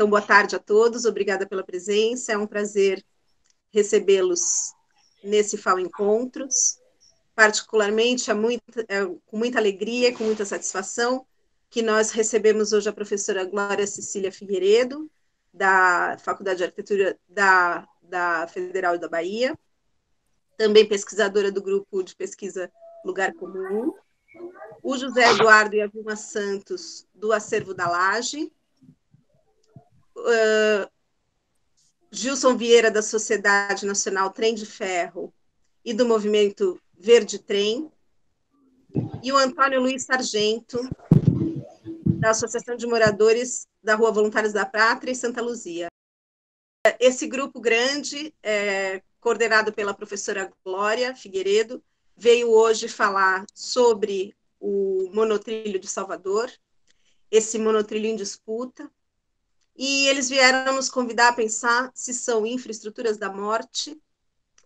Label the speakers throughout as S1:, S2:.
S1: Então, boa tarde a todos, obrigada pela presença, é um prazer recebê-los nesse FAO Encontros, particularmente com muita alegria e com muita satisfação que nós recebemos hoje a professora Glória Cecília Figueiredo, da Faculdade de Arquitetura da Federal da Bahia, também pesquisadora do grupo de pesquisa Lugar Comum, o José Eduardo e a Vilma Santos, do Acervo da Laje, Gilson Vieira, da Sociedade Nacional Trem de Ferro e do Movimento Verde Trem, e o Antônio Luiz Sargento, da Associação de Moradores da Rua Voluntários da Pátria e Santa Luzia. Esse grupo grande, coordenado pela professora Glória Figueiredo, veio hoje falar sobre o monotrilho de Salvador, esse monotrilho em disputa, e eles vieram nos convidar a pensar se são infraestruturas da morte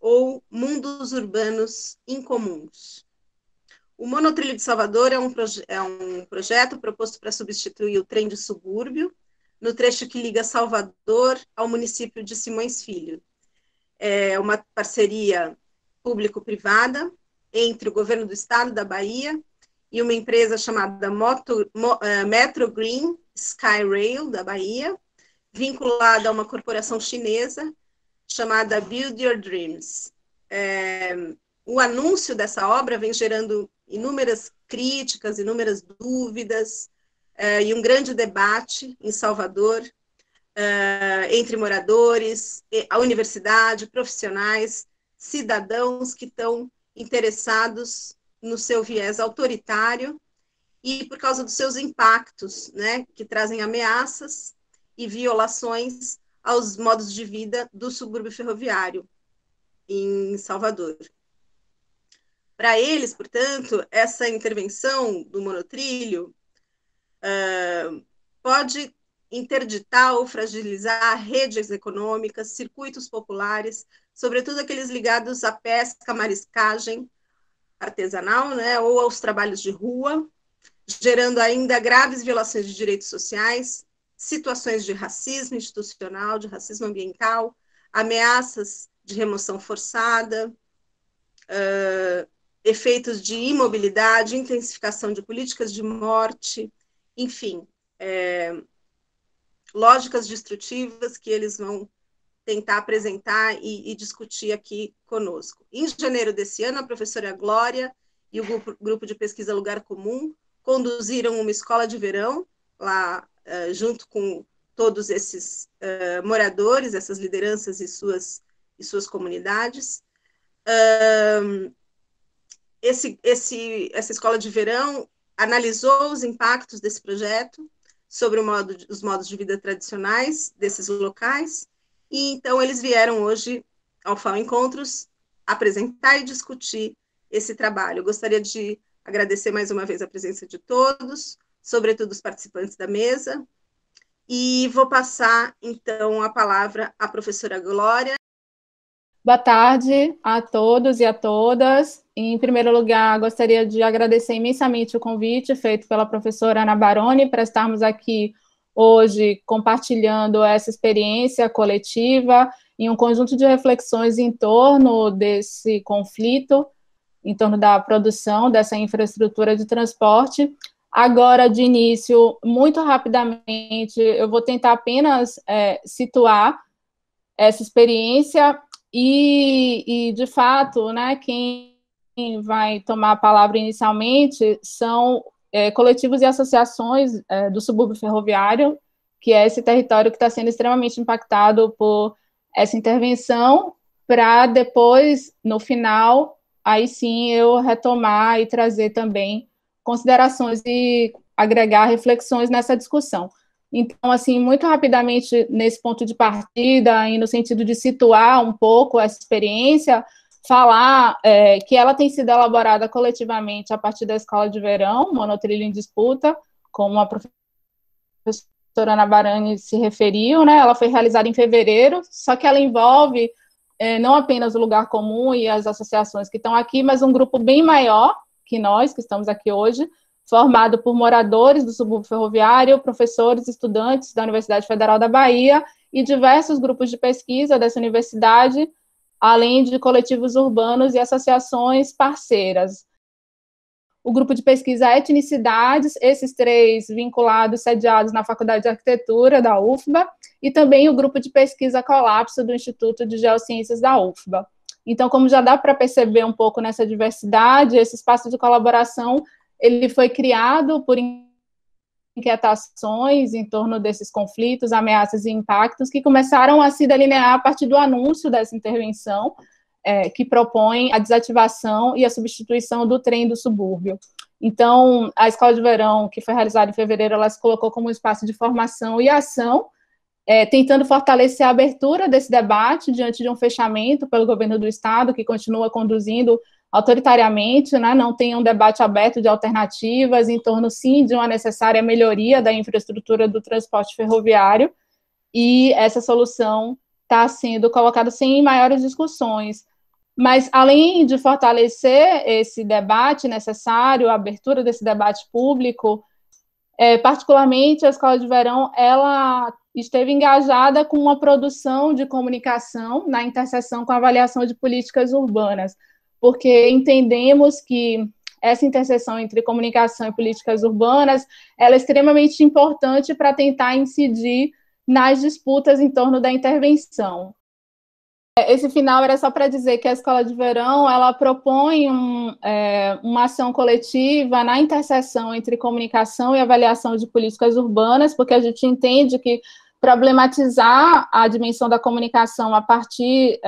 S1: ou mundos urbanos incomuns. O monotrilho de Salvador é um projeto proposto para substituir o trem de subúrbio, no trecho que liga Salvador ao município de Simões Filho. É uma parceria público-privada entre o governo do estado da Bahia e uma empresa chamada Metro Green Skyrail, da Bahia, vinculada a uma corporação chinesa chamada Build Your Dreams. O anúncio dessa obra vem gerando inúmeras críticas, inúmeras dúvidas, e um grande debate em Salvador, entre moradores, a universidade, profissionais, cidadãos que estão interessados no seu viés autoritário e por causa dos seus impactos, né, que trazem ameaças e violações aos modos de vida do subúrbio ferroviário em Salvador. Para eles, portanto, essa intervenção do monotrilho pode interditar ou fragilizar redes econômicas, circuitos populares, sobretudo aqueles ligados à pesca, mariscagem artesanal, né, ou aos trabalhos de rua, gerando ainda graves violações de direitos sociais, situações de racismo institucional, de racismo ambiental, ameaças de remoção forçada, efeitos de imobilidade, intensificação de políticas de morte, enfim, lógicas destrutivas que eles vão tentar apresentar e discutir aqui conosco. Em janeiro desse ano, a professora Glória e o grupo de pesquisa Lugar Comum conduziram uma escola de verão, lá junto com todos esses moradores, essas lideranças e suas comunidades. Essa escola de verão analisou os impactos desse projeto sobre os modos de vida tradicionais desses locais, e então eles vieram hoje ao FAO Encontros apresentar e discutir esse trabalho. Eu gostaria de agradecer mais uma vez a presença de todos, sobretudo os participantes da mesa, e vou passar, então, a palavra à professora Glória.
S2: Boa tarde a todos e a todas. Em primeiro lugar, gostaria de agradecer imensamente o convite feito pela professora Ana Baroni para estarmos aqui hoje compartilhando essa experiência coletiva e um conjunto de reflexões em torno desse conflito, em torno da produção dessa infraestrutura de transporte. Agora, de início, muito rapidamente, eu vou tentar apenas situar essa experiência e de fato, né, quem vai tomar a palavra inicialmente são coletivos e associações do subúrbio ferroviário, que é esse território que está sendo extremamente impactado por essa intervenção, para depois, no final, aí sim eu retomar e trazer também considerações e agregar reflexões nessa discussão. Então, assim, muito rapidamente, nesse ponto de partida, e no sentido de situar um pouco essa experiência, falar que ela tem sido elaborada coletivamente a partir da Escola de Verão, Monotrilho em Disputa, como a professora Ana Baroni se referiu, né? Ela foi realizada em fevereiro, só que ela envolve não apenas o Lugar Comum e as associações que estão aqui, mas um grupo bem maior que nós, que estamos aqui hoje, formado por moradores do subúrbio ferroviário, professores, estudantes da Universidade Federal da Bahia e diversos grupos de pesquisa dessa universidade, além de coletivos urbanos e associações parceiras. O grupo de pesquisa Etnicidades, esses 3 vinculados, sediados na Faculdade de Arquitetura da UFBA, e também o grupo de pesquisa Colapso do Instituto de Geociências da UFBA. Então, como já dá para perceber um pouco nessa diversidade, esse espaço de colaboração ele foi criado por inquietações em torno desses conflitos, ameaças e impactos que começaram a se delinear a partir do anúncio dessa intervenção, que propõe a desativação e a substituição do trem do subúrbio. Então, a Escola de Verão, que foi realizada em fevereiro, ela se colocou como um espaço de formação e ação, tentando fortalecer a abertura desse debate diante de um fechamento pelo governo do Estado, que continua conduzindo autoritariamente, né, não tem um debate aberto de alternativas em torno, sim, de uma necessária melhoria da infraestrutura do transporte ferroviário, e essa solução está sendo colocada sem maiores discussões. Mas, além de fortalecer esse debate necessário, a abertura desse debate público, particularmente a Escola de Verão, ela esteve engajada com uma produção de comunicação na interseção com a avaliação de políticas urbanas, porque entendemos que essa interseção entre comunicação e políticas urbanas ela é extremamente importante para tentar incidir nas disputas em torno da intervenção. Esse final era só para dizer que a Escola de Verão ela propõe uma ação coletiva na interseção entre comunicação e avaliação de políticas urbanas, porque a gente entende que problematizar a dimensão da comunicação a partir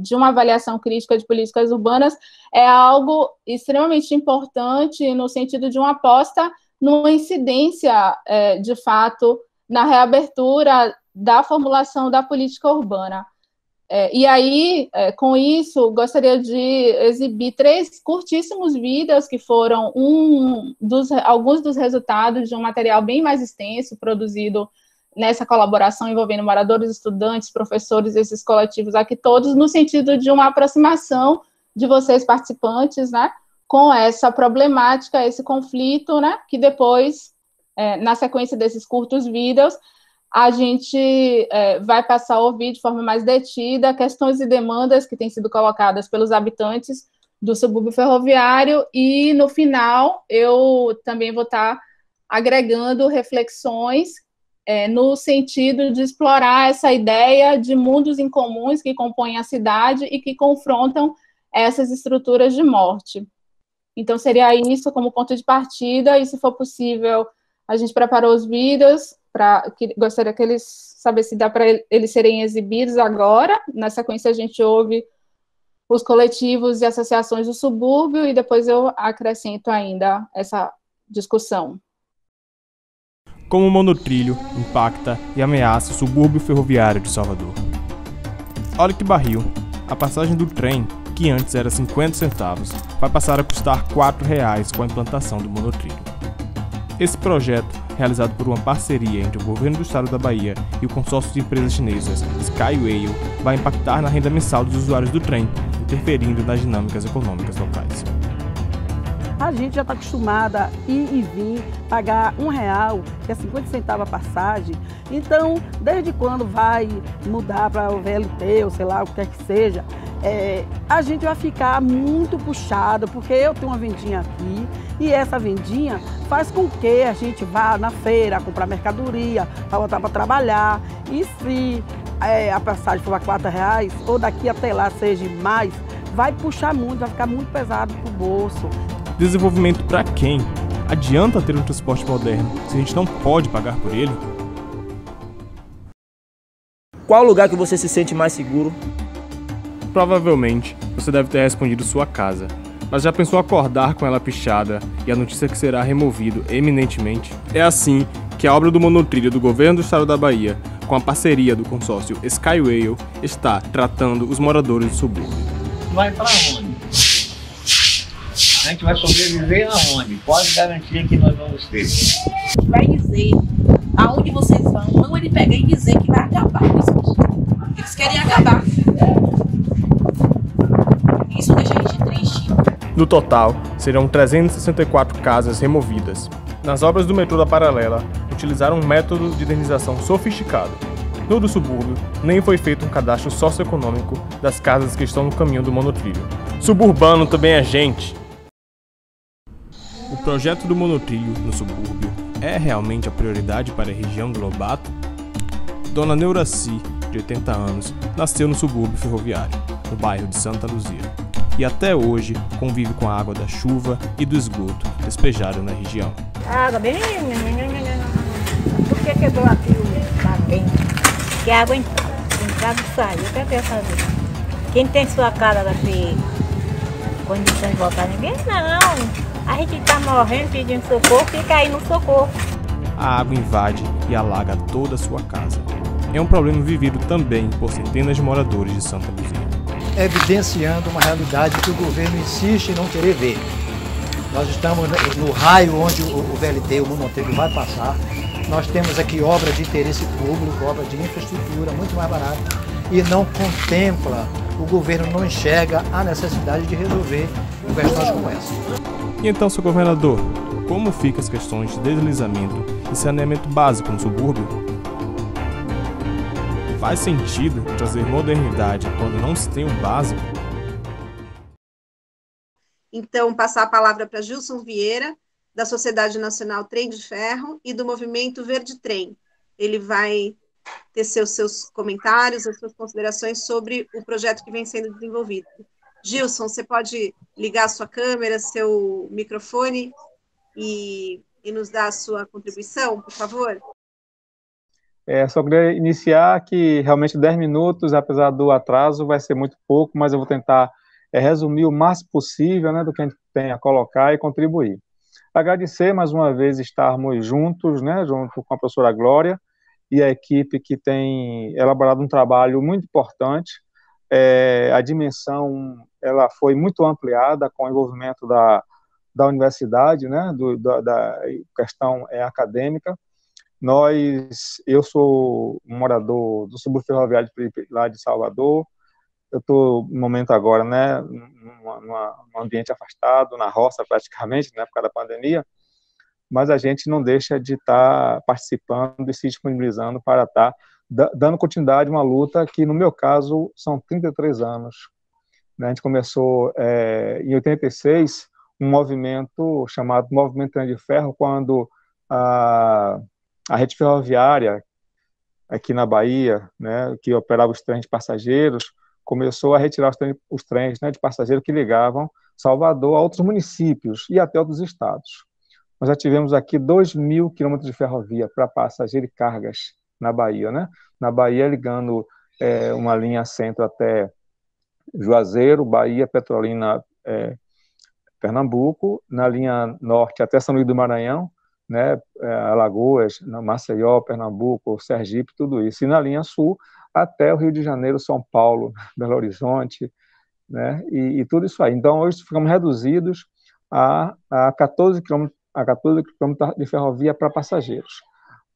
S2: de uma avaliação crítica de políticas urbanas é algo extremamente importante no sentido de uma aposta numa incidência, de fato, na reabertura da formulação da política urbana. E aí, com isso, gostaria de exibir 3 curtíssimos vídeos que foram alguns dos resultados de um material bem mais extenso produzido nessa colaboração envolvendo moradores, estudantes, professores, esses coletivos aqui todos, no sentido de uma aproximação de vocês participantes, né, com essa problemática, esse conflito, né, que depois, na sequência desses curtos vídeos, a gente vai passar a ouvir de forma mais detida questões e demandas que têm sido colocadas pelos habitantes do subúrbio ferroviário e, no final, eu também vou estar agregando reflexões no sentido de explorar essa ideia de mundos incomuns que compõem a cidade e que confrontam essas estruturas de morte. Então, seria isso como ponto de partida, e, se for possível, a gente preparou os vídeos, gostaria que saber se dá para eles serem exibidos agora. Na sequência, a gente ouve os coletivos e associações do subúrbio, e depois eu acrescento ainda essa discussão.
S3: Como o monotrilho impacta e ameaça o subúrbio ferroviário de Salvador. Olha que barril, a passagem do trem, que antes era 50 centavos, vai passar a custar R$ 4,00 com a implantação do monotrilho. Esse projeto, realizado por uma parceria entre o governo do estado da Bahia e o consórcio de empresas chinesas Skyway, vai impactar na renda mensal dos usuários do trem, interferindo nas dinâmicas econômicas locais.
S4: A gente já está acostumada a ir e vir, pagar R$1, que é 50 centavos a passagem. Então, desde quando vai mudar para o VLT, ou sei lá, o que quer que seja, a gente vai ficar muito puxado, porque eu tenho uma vendinha aqui, e essa vendinha faz com que a gente vá na feira comprar mercadoria, para voltar para trabalhar. E se a passagem for a R$4, ou daqui até lá seja mais, vai puxar muito, vai ficar muito pesado para o bolso.
S3: Desenvolvimento para quem? Adianta ter um transporte moderno se a gente não pode pagar por ele?
S5: Qual lugar que você se sente mais seguro?
S3: Provavelmente, você deve ter respondido sua casa. Mas já pensou acordar com ela pichada e a notícia que será removido eminentemente? É assim que a obra do monotrilho do governo do estado da Bahia, com a parceria do consórcio Skyway, está tratando os moradores do subúrbio.
S6: Vai para onde? A gente vai sobreviver aonde? Pode garantir que nós vamos ter.
S7: Vai dizer aonde vocês vão, não ele pegar e dizer que vai acabar. Eles querem acabar. Isso deixa a gente triste.
S5: No total,
S3: serão 364 casas removidas. Nas obras do metrô da Paralela, utilizaram um método de indenização sofisticado. No do subúrbio, nem foi feito um cadastro socioeconômico das casas que estão no caminho do monotrilho. Suburbano também é gente! O projeto do monotrilho no subúrbio é realmente a prioridade para a região do Lobato? Dona Neuraci, de 80 anos, nasceu no subúrbio ferroviário, no bairro de Santa Luzia, e até hoje convive com a água da chuva e do esgoto despejado na região.
S8: A água bem... Por que quebrou aqui lá dentro? Que a água entrava e saía. O que é que eu ia fazer? Quem tem sua casa vai ter condições de voltar? Ninguém não. A gente tá morrendo pedindo socorro, fica aí no socorro.
S3: A água invade e alaga toda a sua casa. É um problema vivido também por centenas de moradores de Santa Luzia.
S9: Evidenciando uma realidade que o governo insiste em não querer ver. Nós estamos no raio onde o VLT, o monotrilho, vai passar. Nós temos aqui obra de interesse público, obra de infraestrutura, muito mais barata, e não contempla, o governo não enxerga a necessidade de resolver questões como essa.
S3: E então, seu governador, como ficam as questões de deslizamento e saneamento básico no subúrbio? Faz sentido trazer modernidade quando não se tem o básico?
S1: Então, passar a palavra para Gilson Vieira, da Sociedade Nacional Trem de Ferro e do Movimento Verde Trem. Ele vai tecer os seus comentários, as suas considerações sobre o projeto que vem sendo desenvolvido. Gilson, você pode ligar a sua câmera, seu microfone e nos dar a sua contribuição, por favor?
S10: Só queria iniciar que realmente 10 minutos, apesar do atraso, vai ser muito pouco, mas eu vou tentar resumir o máximo possível, né, do que a gente tem a colocar e contribuir. Agradecer mais uma vez estarmos juntos, né, junto com a professora Glória e a equipe que tem elaborado um trabalho muito importante. A dimensão ela foi muito ampliada com o envolvimento da universidade, né, da questão acadêmica. Eu sou um morador do subúrbio ferroviário lá de Salvador. Eu estou no momento agora, né, num ambiente afastado, na roça praticamente, né, por causa da pandemia, mas a gente não deixa de estar participando e se disponibilizando para estar dando continuidade a uma luta que, no meu caso, são 33 anos. A gente começou em 86 um movimento chamado Movimento Trem de Ferro, quando a rede ferroviária aqui na Bahia, né, que operava os trens de passageiros, começou a retirar os trens, né, de passageiros que ligavam Salvador a outros municípios e até outros estados. Nós já tivemos aqui 2.000 quilômetros de ferrovia para passageiro e cargas na Bahia, né? Na Bahia, ligando uma linha centro até Juazeiro, Bahia, Petrolina, Pernambuco, na linha norte até São Luís do Maranhão, né, Alagoas, Maceió, Pernambuco, Sergipe, tudo isso. E na linha sul até o Rio de Janeiro, São Paulo, Belo Horizonte, né, e tudo isso aí. Então, hoje ficamos reduzidos a 14 quilômetros de ferrovia para passageiros.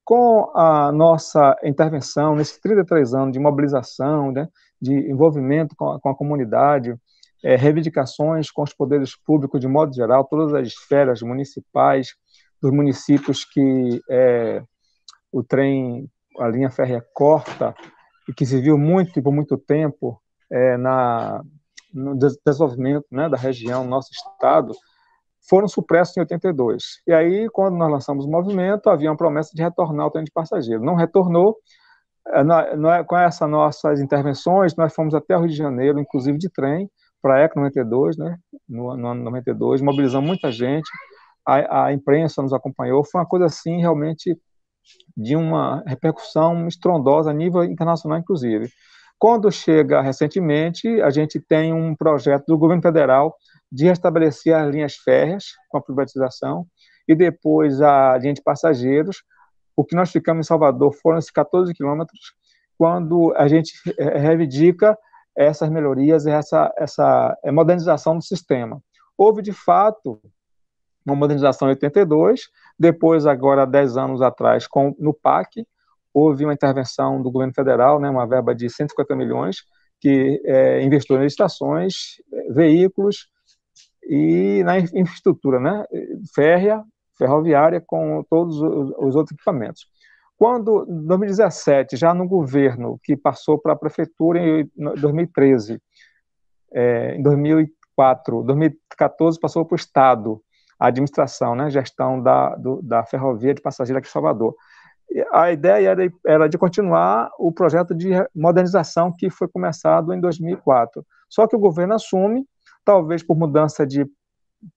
S10: Com a nossa intervenção, nesses 33 anos de mobilização, né, de envolvimento com a comunidade, reivindicações com os poderes públicos de modo geral, todas as esferas municipais, dos municípios que o trem, a linha férrea corta, e que se viu muito e por muito tempo no desenvolvimento, né, da região, do nosso estado, foram supressos em 82. E aí, quando nós lançamos o movimento, havia uma promessa de retornar o trem de passageiro. Não retornou. Com essas nossas intervenções, nós fomos até o Rio de Janeiro, inclusive de trem, para a ECO 92, né, no ano 92, mobilizamos muita gente, a imprensa nos acompanhou, foi uma coisa assim, realmente, de uma repercussão estrondosa a nível internacional, inclusive. Quando chega recentemente, a gente tem um projeto do governo federal de restabelecer as linhas férreas com a privatização e depois a linha de passageiros. O que nós ficamos em Salvador foram esses 14 quilômetros, quando a gente reivindica essas melhorias e essa modernização do sistema. Houve, de fato, uma modernização em 82, depois, agora, 10 anos atrás, no PAC, houve uma intervenção do governo federal, né, uma verba de 150 milhões, que investiu em estações, veículos e na infraestrutura, né, ferroviária, com todos os outros equipamentos. Quando, em 2017, já no governo, que passou para a prefeitura em 2013, em 2014 passou para o Estado, a administração, né, gestão da ferrovia de passageiro aqui em Salvador. A ideia era de continuar o projeto de modernização que foi começado em 2004. Só que o governo assume, talvez por mudança de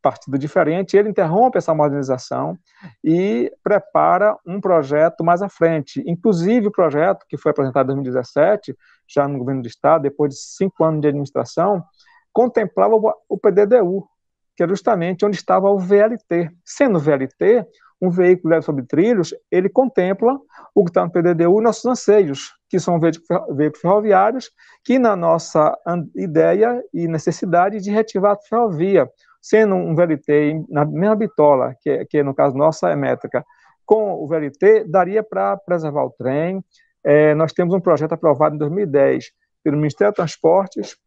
S10: partido diferente, ele interrompe essa modernização e prepara um projeto mais à frente. Inclusive, o projeto que foi apresentado em 2017, já no governo do Estado, depois de 5 anos de administração, contemplava o PDDU, que é justamente onde estava o VLT. Sendo o VLT, um veículo leve sobre trilhos, ele contempla o que está no PDDU e nossos anseios, que são veículos ferroviários, que na nossa ideia e necessidade de reativar a ferrovia, sendo um VLT na mesma bitola, que no caso nossa é métrica, com o VLT daria para preservar o trem. Nós temos um projeto aprovado em 2010 pelo Ministério dos Transportes,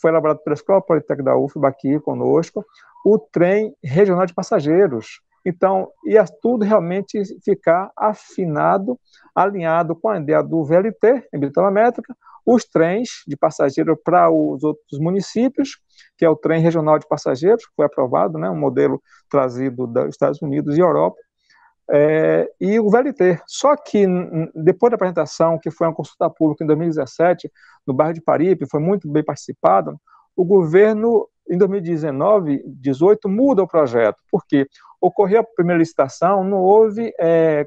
S10: foi elaborado pela Escola Politécnica da UFBA aqui conosco, o trem regional de passageiros. Então, ia tudo realmente ficar afinado, alinhado com a ideia do VLT, em bitola métrica, os trens de passageiro para os outros municípios, que é o trem regional de passageiros, que foi aprovado, né, um modelo trazido dos Estados Unidos e Europa, e o VLT. Só que, depois da apresentação, que foi uma consulta pública em 2017, no bairro de Paripe, foi muito bem participado, o governo, em 2019, 2018, muda o projeto, porque ocorreu a primeira licitação, não houve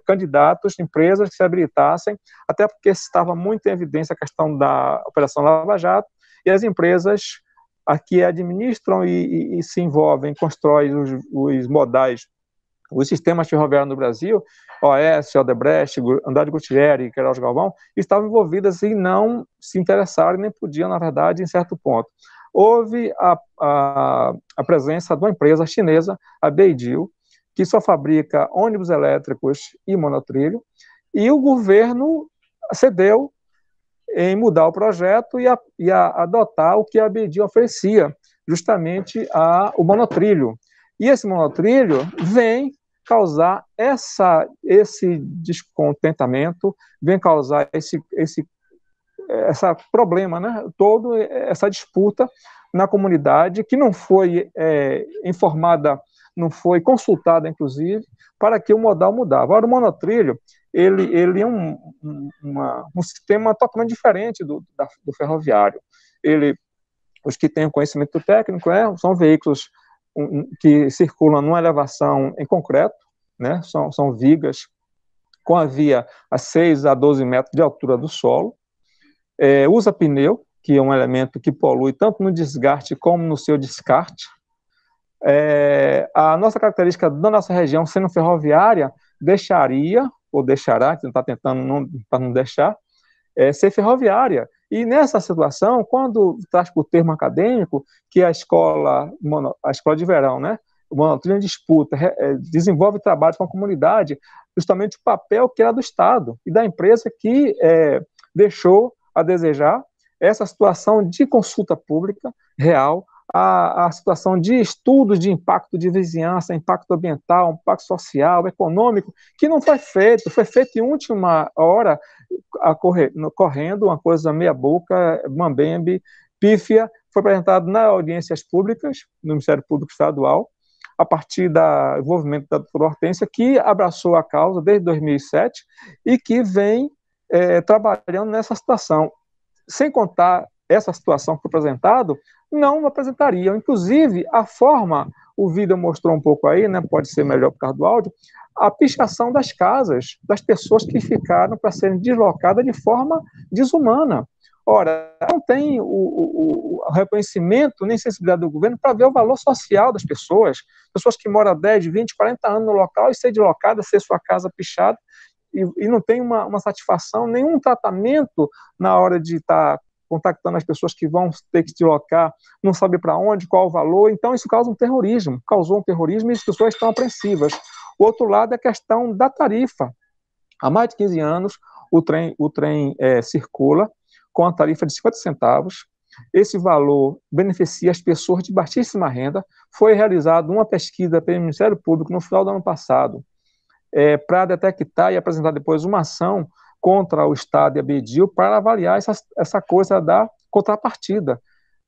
S10: candidatos, empresas que se habilitassem, até porque estava muito em evidência a questão da Operação Lava Jato, e as empresas aqui administram e se envolvem, constroem os modais, os sistemas ferroviários no Brasil, OS, Odebrecht, Andrade Gutierrez e Queiroz Galvão, estavam envolvidas e não se interessaram, nem podiam, na verdade, em certo ponto. Houve a presença de uma empresa chinesa, a Beidil, que só fabrica ônibus elétricos e monotrilho, e o governo cedeu em mudar o projeto e adotar o que a Beidil oferecia, justamente o monotrilho. E esse monotrilho vem causar esse descontentamento, vem causar esse problema, né? Toda essa disputa na comunidade, que não foi informada, não foi consultada, inclusive, para que o modal mudava. Agora, o monotrilho, ele é um sistema totalmente diferente do ferroviário. Os que têm conhecimento técnico, são veículos que circulam numa elevação em concreto, né? São vigas com a via a 6 a 12 metros de altura do solo, usa pneu, que é um elemento que polui tanto no desgaste como no seu descarte. A nossa característica da nossa região, sendo ferroviária, deixaria, ou deixará, que está tentando para não deixar, ser ferroviária. E nessa situação, quando traz para o termo acadêmico, que a escola de verão, né, o monotrilho disputa, desenvolve trabalho com a comunidade, justamente o papel que era do Estado e da empresa que deixou a desejar essa situação de consulta pública real, a situação de estudos de impacto de vizinhança, impacto ambiental, impacto social, econômico, que não foi feito em última hora, correndo, uma coisa meia boca, mambembe, pífia, foi apresentado nas audiências públicas, no Ministério Público Estadual, a partir do envolvimento da doutora Hortência, que abraçou a causa desde 2007 e que vem trabalhando nessa situação. Sem contar essa situação que foi apresentada, não apresentariam. Inclusive, a forma, o vídeo mostrou um pouco aí, né, pode ser melhor por causa do áudio, a pichação das casas, das pessoas que ficaram para serem deslocadas de forma desumana. Ora, não tem o reconhecimento nem sensibilidade do governo para ver o valor social das pessoas que moram 10, 20, 40 anos no local e ser deslocada, ser sua casa pichada, e não tem uma satisfação, nenhum tratamento na hora de estar contactando as pessoas que vão ter que se deslocar, não sabe para onde, qual o valor. Então isso causou um terrorismo e as pessoas estão apreensivas. O outro lado é a questão da tarifa. Há mais de 15 anos o trem circula com a tarifa de 50 centavos, esse valor beneficia as pessoas de baixíssima renda. Foi realizada uma pesquisa pelo Ministério Público no final do ano passado, para detectar e apresentar depois uma ação contra o Estado e a BDIL para avaliar essa coisa da contrapartida.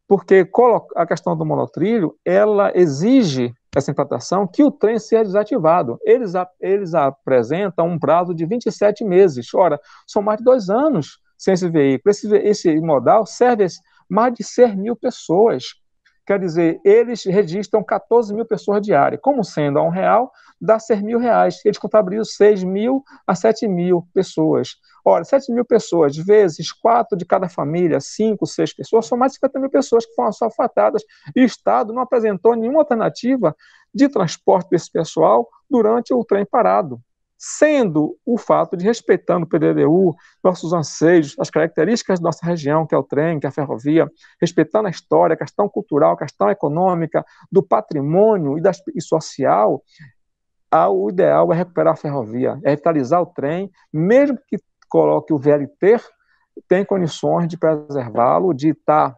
S10: Porque a questão do monotrilho, ela exige essa implantação que o trem seja desativado. Eles apresentam um prazo de 27 meses. Ora, são mais de 2 anos sem esse veículo. Esse modal serve a mais de 6 mil pessoas. Quer dizer, eles registram 14 mil pessoas diárias. Como sendo a R$1, dá 6 mil reais. Eles contabilizam 6 mil a 7 mil pessoas. Ora, 7 mil pessoas, vezes 4 de cada família, 5, 6 pessoas, são mais de 50 mil pessoas que foram afetadas. E o Estado não apresentou nenhuma alternativa de transporte desse pessoal durante o trem parado. Sendo o fato de, respeitando o PDDU, nossos anseios, as características da nossa região, que é o trem, que é a ferrovia, respeitando a história, a questão cultural, a questão econômica, do patrimônio e social, o ideal é recuperar a ferrovia, é revitalizar o trem, mesmo que coloque o VLT, tem condições de preservá-lo, de estar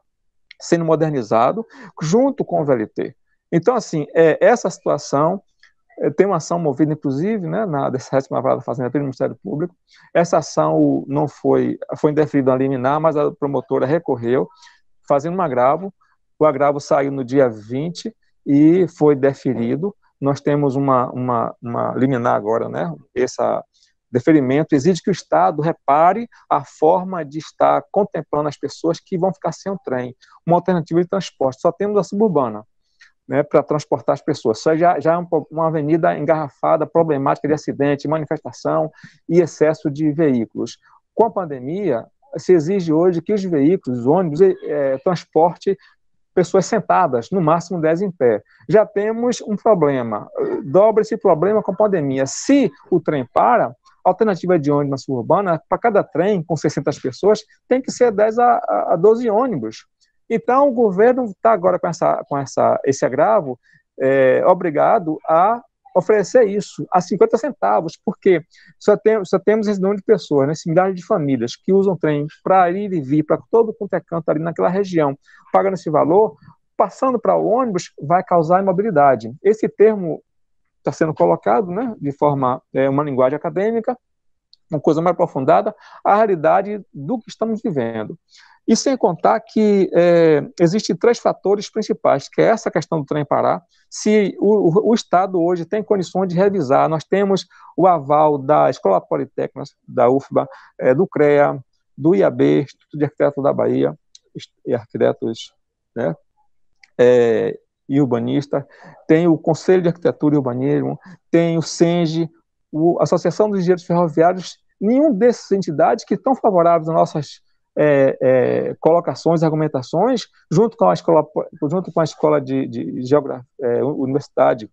S10: sendo modernizado, junto com o VLT. Então, assim, essa situação. Tem uma ação movida, inclusive, né, na 17ª Vara da Fazenda pelo Ministério Público. Essa ação foi indeferida a liminar, mas a promotora recorreu, fazendo um agravo. O agravo saiu no dia 20 e foi deferido. Nós temos uma liminar agora, né? Esse deferimento exige que o Estado repare a forma de estar contemplando as pessoas que vão ficar sem o trem. Uma alternativa de transporte. Só temos a suburbana, né, para transportar as pessoas. Isso já é uma avenida engarrafada, problemática de acidente, manifestação e excesso de veículos. Com a pandemia, se exige hoje que os veículos, os ônibus, transporte pessoas sentadas, no máximo 10 em pé. Já temos um problema, dobra esse problema com a pandemia. Se o trem para, a alternativa de ônibus na suburbana, para cada trem com 600 pessoas, tem que ser 10 a 12 ônibus. Então, o governo está agora com esse agravo obrigado a oferecer isso a 50 centavos, porque só temos esse número de pessoas, né, milhares de famílias que usam trem para ir e vir para todo quanto é canto ali naquela região, pagando esse valor, passando para o ônibus vai causar imobilidade. Esse termo está sendo colocado, né, de forma, uma linguagem acadêmica, uma coisa mais aprofundada, a realidade do que estamos vivendo. E sem contar que existem 3 fatores principais, que é essa questão do trem parar. Se o Estado hoje tem condições de revisar, nós temos o aval da Escola Politécnica, da UFBA, do CREA, do IAB, Instituto de Arquitetos da Bahia, e arquitetos, né, e urbanista, tem o Conselho de Arquitetura e Urbanismo, tem o SENGE, a Associação dos Engenheiros Ferroviários. Nenhum dessas entidades que estão favoráveis às nossas colocações, argumentações, junto com a escola de Universidade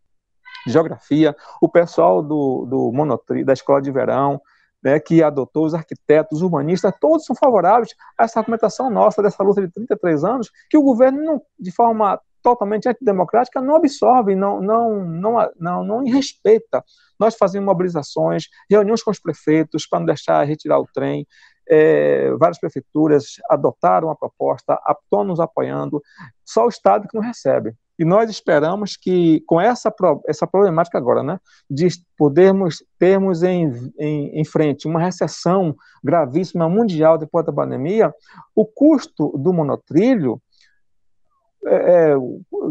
S10: de Geografia, o pessoal do Monotrilho, da Escola de Verão, né, que adotou, os arquitetos, os urbanistas, todos são favoráveis a essa argumentação nossa, dessa luta de 33 anos, que o governo, de forma totalmente antidemocrática, não absorve, não respeita. Nós fazemos mobilizações, reuniões com os prefeitos para não deixar retirar o trem. Várias prefeituras adotaram a proposta, estão nos apoiando, só o Estado que não recebe. E nós esperamos que, com essa problemática agora, né, de termos em frente uma recessão gravíssima mundial depois da pandemia, o custo do monotrilho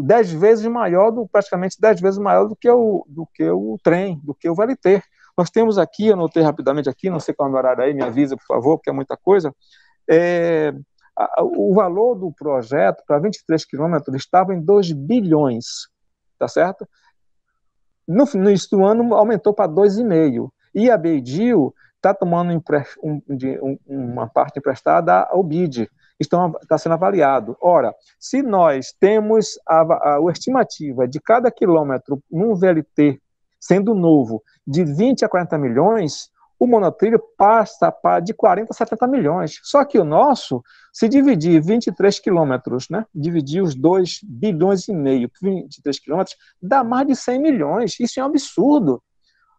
S10: 10 vezes maior, praticamente 10 vezes maior do que o trem, do que o VLT. Nós temos aqui, eu anotei rapidamente aqui, não sei qual é o horário aí, me avisa, por favor, porque é muita coisa. O valor do projeto para 23 quilômetros estava em 2 bilhões, tá certo? No início do ano aumentou para 2,5. E a BDIL está tomando uma parte emprestada ao BID. Está sendo avaliado. Ora, se nós temos a estimativa de cada quilômetro num VLT, sendo novo, de 20 a 40 milhões, o monotrilho passa de 40 a 70 milhões. Só que o nosso, se dividir 23 quilômetros, né, dividir os 2 bilhões e meio por 23 quilômetros, dá mais de 100 milhões. Isso é um absurdo.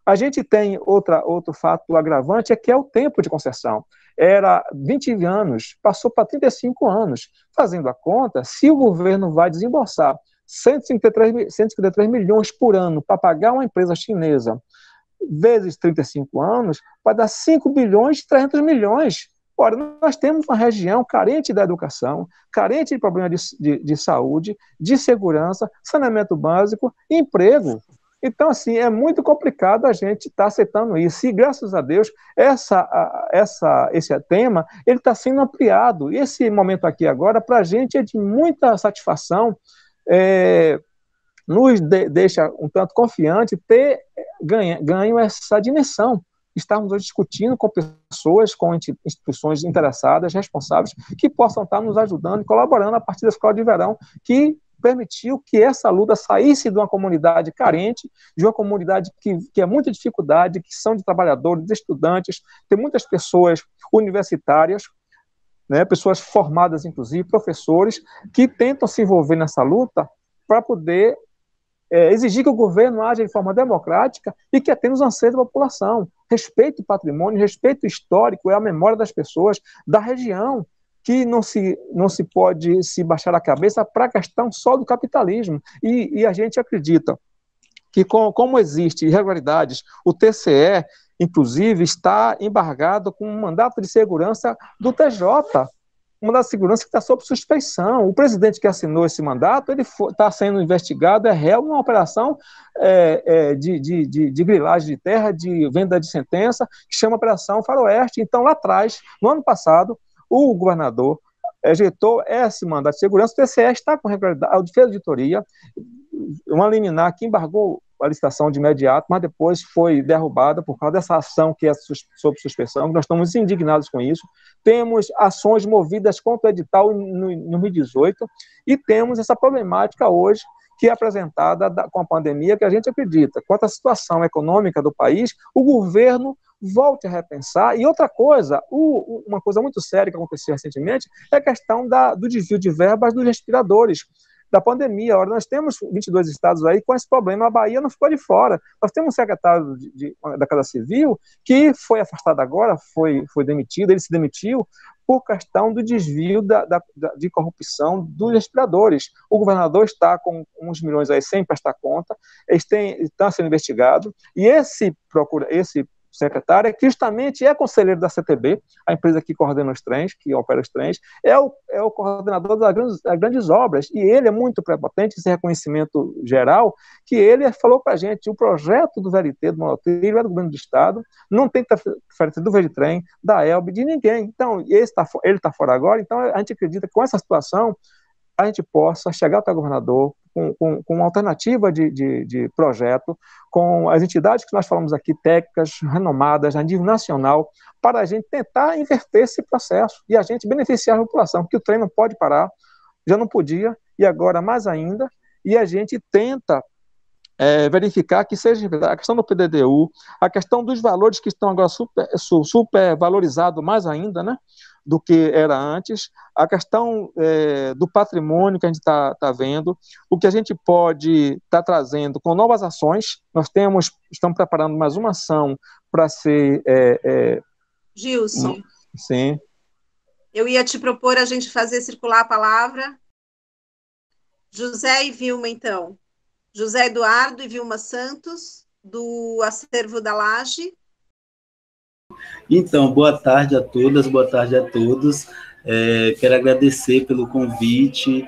S10: A gente tem outro fato agravante, que é o tempo de concessão. era 20 anos, passou para 35 anos. Fazendo a conta, se o governo vai desembolsar 153 milhões por ano para pagar uma empresa chinesa, vezes 35 anos, vai dar 5 bilhões e 300 milhões. Ora, nós temos uma região carente da educação, carente de problemas de saúde, de segurança, saneamento básico e emprego. Então, assim, é muito complicado a gente estar aceitando isso. E, graças a Deus, esse tema ele está sendo ampliado. E esse momento aqui agora, para a gente, é de muita satisfação, nos deixa um tanto confiante ter ganho essa dimensão. Estarmos hoje discutindo com pessoas, com instituições interessadas, responsáveis, que possam estar nos ajudando e colaborando a partir da Escola de Verão, que permitiu que essa luta saísse de uma comunidade carente, de uma comunidade que é muita dificuldade, que são de trabalhadores, de estudantes, tem muitas pessoas universitárias, né, pessoas formadas, inclusive, professores, que tentam se envolver nessa luta para poder exigir que o governo age de forma democrática e que atenda os anseios da população. Respeito o patrimônio, respeito histórico, é a memória das pessoas da região, que não se pode se baixar a cabeça para a questão só do capitalismo. E a gente acredita que, como existem irregularidades, o TCE, inclusive, está embargado com um mandato de segurança do TJ, um mandato de segurança que está sob suspeição. O presidente que assinou esse mandato, ele está sendo investigado, é réu numa operação de grilagem de terra, de venda de sentença, que chama Operação Faroeste. Então, lá atrás, no ano passado, o governador rejeitou esse mandato de segurança. O TCE está com a defesa de auditoria, uma liminar que embargou a licitação de imediato, mas depois foi derrubada por causa dessa ação que é sob suspeição. Nós estamos indignados com isso. Temos ações movidas contra o edital em 2018 e temos essa problemática hoje que é apresentada com a pandemia, que a gente acredita. Quanto à situação econômica do país, o governo volte a repensar. E outra coisa, uma coisa muito séria que aconteceu recentemente, é a questão do desvio de verbas dos respiradores da pandemia. Ora, nós temos 22 estados aí com esse problema, a Bahia não ficou de fora. Nós temos um secretário da Casa Civil que foi afastado agora, foi demitido, ele se demitiu por questão do desvio de corrupção dos respiradores. O governador está com uns milhões aí sem prestar conta, está sendo investigado, e esse secretário, que justamente é conselheiro da CTB, a empresa que coordena os trens, que opera os trens, é o coordenador das grandes obras, e ele é muito prepotente, esse reconhecimento geral, que ele falou para a gente, o projeto do VLT, do monotrilho, é do governo do Estado, não tem diferença do VLTrem, da ELB, de ninguém. Então, ele está fora agora, então a gente acredita que com essa situação, a gente possa chegar até o governador com uma alternativa de projeto, com as entidades que nós falamos aqui, técnicas, renomadas, a nível nacional, para a gente tentar inverter esse processo e a gente beneficiar a população, porque o trem não pode parar, já não podia, e agora mais ainda, e a gente tenta verificar que seja a questão do PDDU, a questão dos valores que estão agora super valorizados mais ainda, né, do que era antes, a questão do patrimônio que a gente está vendo, o que a gente pode estar trazendo com novas ações. Nós estamos preparando mais uma ação para ser...
S1: Gilson.
S10: Sim.
S1: Eu ia te propor a gente fazer circular a palavra. José e Vilma, então. José Eduardo e Vilma Santos, do Acervo da Laje.
S11: Então, boa tarde a todas, boa tarde a todos. Quero agradecer pelo convite,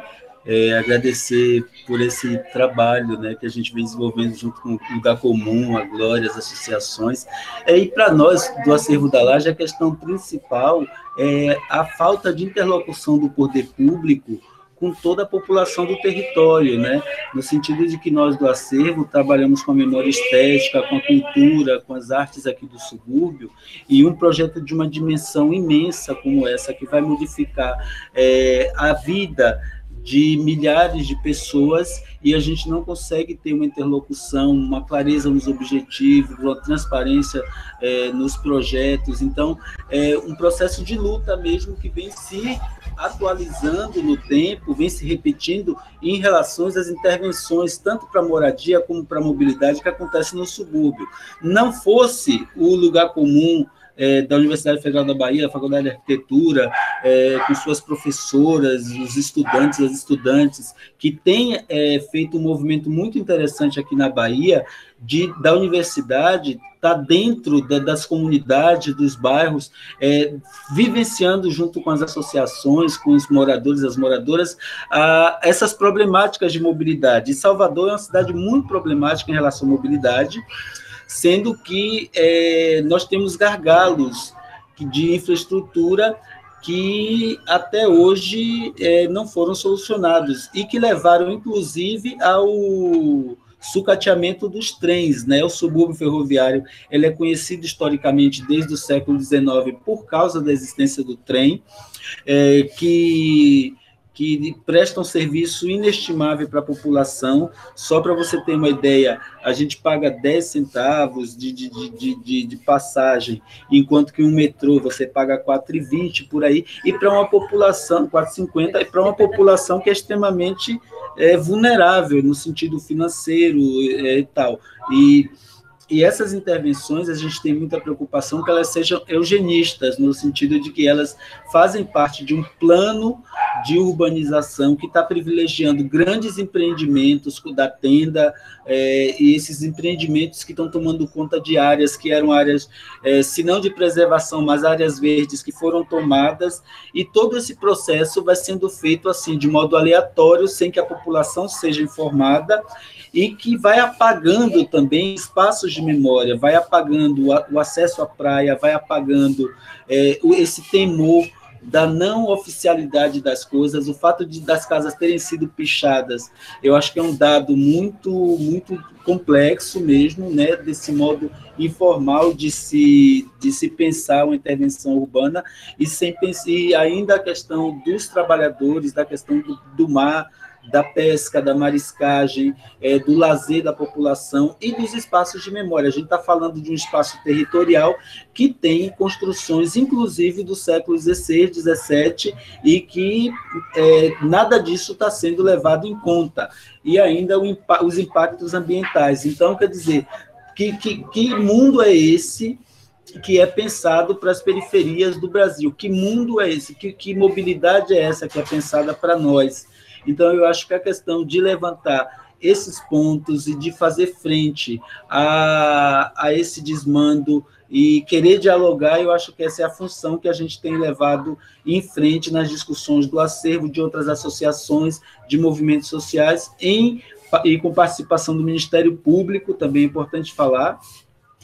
S11: agradecer por esse trabalho, né, que a gente vem desenvolvendo junto com o Lugar Comum, a Glória, as associações. E para nós, do Acervo da Laje, a questão principal é a falta de interlocução do poder público com toda a população do território, né? No sentido de que nós do Acervo trabalhamos com a memória estética, com a cultura, com as artes aqui do subúrbio, e um projeto de uma dimensão imensa como essa, que vai modificar a vida de milhares de pessoas, e a gente não consegue ter uma interlocução, uma clareza nos objetivos, uma transparência nos projetos. Então, é um processo de luta mesmo que vem se atualizando no tempo, vem se repetindo em relação às intervenções, tanto para a moradia como para a mobilidade, que acontece no subúrbio. Não fosse o Lugar Comum da Universidade Federal da Bahia, a Faculdade de Arquitetura, com suas professoras, os estudantes, as estudantes, que tem feito um movimento muito interessante aqui na Bahia, da universidade estar dentro das comunidades, dos bairros, vivenciando junto com as associações, com os moradores, as moradoras, essas problemáticas de mobilidade. E Salvador é uma cidade muito problemática em relação à mobilidade, sendo que nós temos gargalos de infraestrutura que até hoje não foram solucionados e que levaram, inclusive, ao sucateamento dos trens, né? O subúrbio ferroviário, ele é conhecido historicamente desde o século XIX por causa da existência do trem, que presta um serviço inestimável para a população. Só para você ter uma ideia, a gente paga 10 centavos de passagem, enquanto que um metrô você paga 4,20 por aí, e para uma população, 4,50, e para uma população que é extremamente vulnerável no sentido financeiro e tal. E essas intervenções, a gente tem muita preocupação que elas sejam eugenistas, no sentido de que elas fazem parte de um plano de urbanização que está privilegiando grandes empreendimentos da tenda, e esses empreendimentos que estão tomando conta de áreas que eram áreas, se não de preservação, mas áreas verdes que foram tomadas, e todo esse processo vai sendo feito assim, de modo aleatório, sem que a população seja informada, e que vai apagando também espaços de memória, vai apagando o acesso à praia, vai apagando esse temor da não oficialidade das coisas, o fato das casas terem sido pichadas, eu acho que é um dado muito, muito complexo mesmo, né, desse modo informal de se pensar uma intervenção urbana, e ainda a questão dos trabalhadores, da questão do mar, da pesca, da mariscagem, do lazer da população e dos espaços de memória. A gente está falando de um espaço territorial que tem construções, inclusive, do século XVI, XVII, e que nada disso está sendo levado em conta. E ainda os impactos ambientais. Então, quer dizer, que mundo é esse que é pensado para as periferias do Brasil? Que mundo é esse? Que mobilidade é essa que é pensada para nós? Então, eu acho que a questão de levantar esses pontos e de fazer frente a esse desmando e querer dialogar, eu acho que essa é a função que a gente tem levado em frente nas discussões do acervo de outras associações, de movimentos sociais, e com participação do Ministério Público, também é importante falar,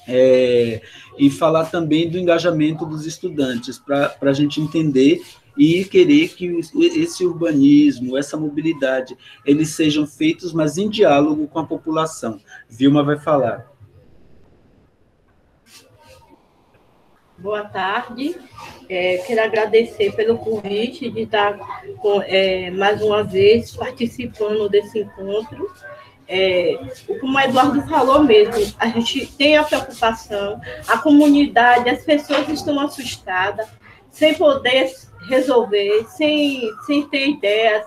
S11: e falar também do engajamento dos estudantes, para a gente entender e querer que esse urbanismo, essa mobilidade, eles sejam feitos, mas em diálogo com a população. Vilma vai falar.
S12: Boa tarde. Quero agradecer pelo convite de estar mais uma vez participando desse encontro. Como o Eduardo falou mesmo, a gente tem a preocupação, a comunidade, as pessoas estão assustadas, sem poder resolver, sem ter ideia,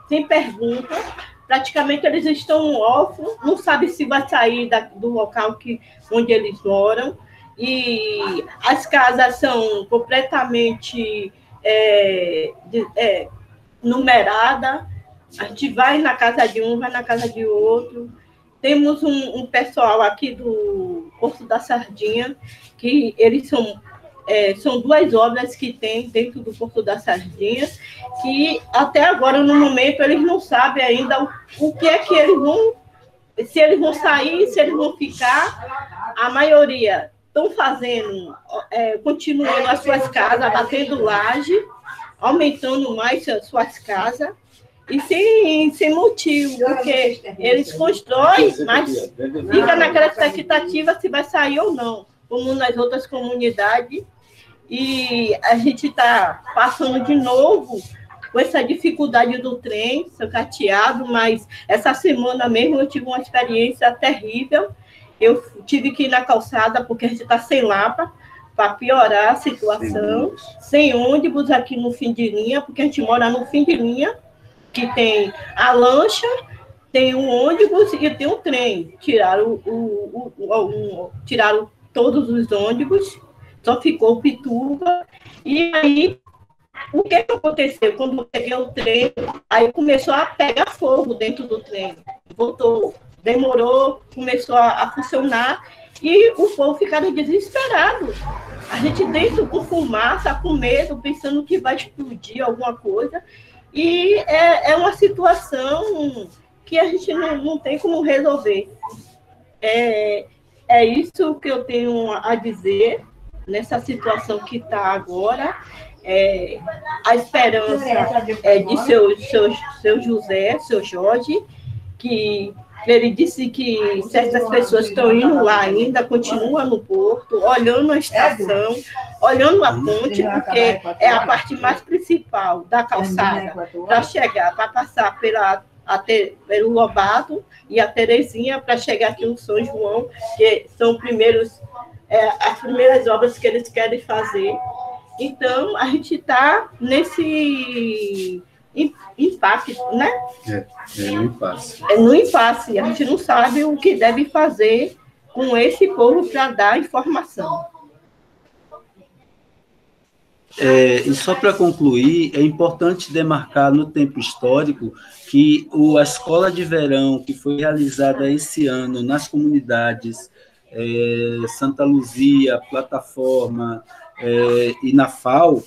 S12: sem pergunta. Praticamente eles estão órfãos, não sabem se vai sair do local onde eles moram, e as casas são completamente numeradas. A gente vai na casa de um, vai na casa de outro. Temos um pessoal aqui do Porto da Sardinha, que eles são duas obras que tem dentro do Porto da Sardinha, que até agora, no momento, eles não sabem ainda o que é que eles vão, se eles vão sair, se eles vão ficar. A maioria estão fazendo, continuando as suas casas, batendo laje, aumentando mais as suas casas, e sem motivo, porque eles constroem, mas fica naquela expectativa se vai sair ou não, como nas outras comunidades. E a gente está passando de novo com essa dificuldade do trem, sucateado, mas essa semana mesmo eu tive uma experiência terrível. Eu tive que ir na calçada porque a gente está sem lapa, para piorar a situação, sem ônibus aqui no fim de linha, porque a gente mora no fim de linha, que tem a lancha, tem um ônibus e tem um trem. Tiraram todos os ônibus, só ficou Pituba. E aí, o que aconteceu? Quando eu peguei o trem, aí começou a pegar fogo dentro do trem. Voltou, demorou, começou a funcionar, e o povo ficava desesperado. A gente dentro com fumaça, com medo, pensando que vai explodir alguma coisa. E é uma situação que a gente não tem como resolver. É isso que eu tenho a dizer nessa situação que está agora. A esperança de seu José, seu Jorge, que ele disse que certas pessoas estão indo lá ainda, continuam no porto, olhando a estação, olhando a ponte, porque é a parte mais principal da calçada, para chegar, para passar pelo Lobato e a Terezinha, para chegar aqui no São João, que são as primeiras obras que eles querem fazer. Então, a gente está nesse impacto, né?
S11: No impasse.
S12: No impasse. A gente não sabe o que deve fazer com esse povo para dar informação.
S11: E só para concluir, é importante demarcar no tempo histórico que a escola de verão que foi realizada esse ano nas comunidades Santa Luzia, Plataforma e na FAO,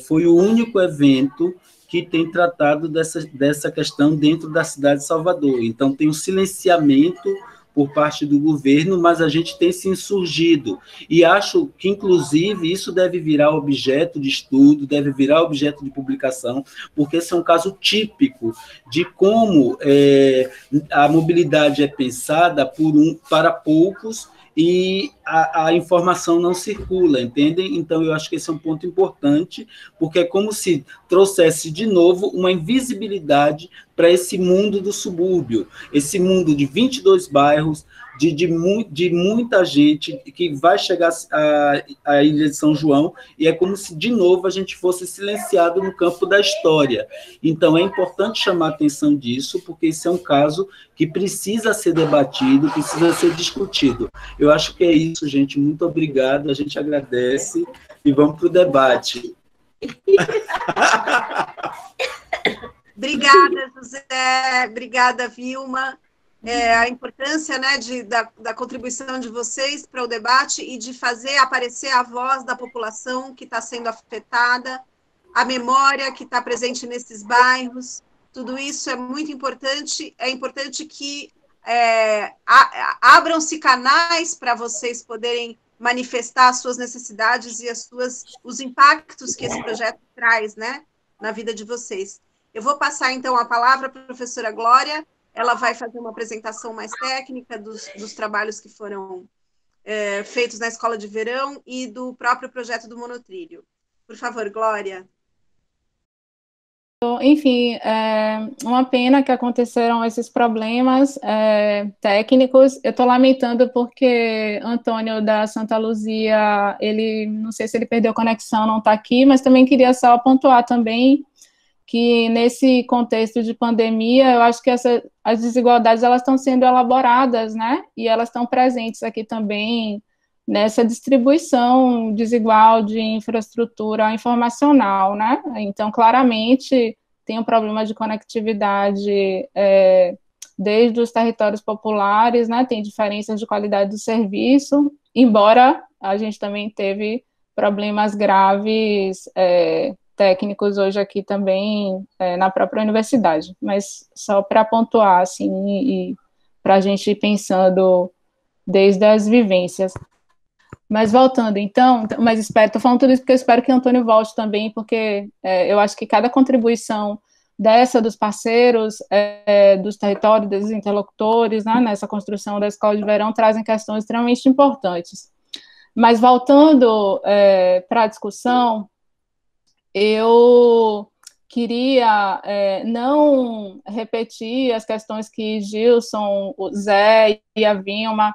S11: foi o único evento que tem tratado dessa questão dentro da cidade de Salvador. Então, tem um silenciamento por parte do governo, mas a gente tem se insurgido. E acho que, inclusive, isso deve virar objeto de estudo, deve virar objeto de publicação, porque esse é um caso típico de como a mobilidade é pensada para poucos e a informação não circula, entendem? Então, eu acho que esse é um ponto importante, porque é como se trouxesse de novo uma invisibilidade para esse mundo do subúrbio, esse mundo de 22 bairros, de muita gente que vai chegar à Ilha de São João, e é como se, de novo, a gente fosse silenciado no campo da história. Então, é importante chamar a atenção disso, porque esse é um caso que precisa ser debatido, precisa ser discutido. Eu acho que é isso, gente. Muito obrigado, a gente agradece, e vamos para o debate.
S1: Obrigada, José. Obrigada, Vilma. A importância, né, da contribuição de vocês para o debate e de fazer aparecer a voz da população que está sendo afetada, a memória que está presente nesses bairros. Tudo isso é muito importante. É importante que abram-se canais para vocês poderem manifestar as suas necessidades e os impactos que esse projeto traz, né, na vida de vocês. Eu vou passar, então, a palavra para a professora Glória. Ela vai fazer uma apresentação mais técnica dos trabalhos que foram feitos na Escola de Verão e do próprio projeto do Monotrilho. Por favor, Glória.
S2: Enfim, uma pena que aconteceram esses problemas técnicos. Eu estou lamentando porque Antônio da Santa Luzia, não sei se ele perdeu a conexão, não está aqui, mas também queria só pontuar também que nesse contexto de pandemia, eu acho que as desigualdades elas estão sendo elaboradas, né? E elas estão presentes aqui também nessa distribuição desigual de infraestrutura informacional, né? Então, claramente, tem um problema de conectividade desde os territórios populares, né? Tem diferenças de qualidade do serviço, embora a gente também teve problemas graves técnicos hoje aqui também na própria universidade, mas só para pontuar, assim, e para a gente ir pensando desde as vivências. Mas voltando, então, estou falando tudo isso porque eu espero que o Antônio volte também, porque eu acho que cada contribuição dos parceiros, dos territórios, dos interlocutores, né, nessa construção da Escola de Verão, trazem questões extremamente importantes. Mas voltando para a discussão, eu queria não repetir as questões que Gilson, o Zé e a Vilma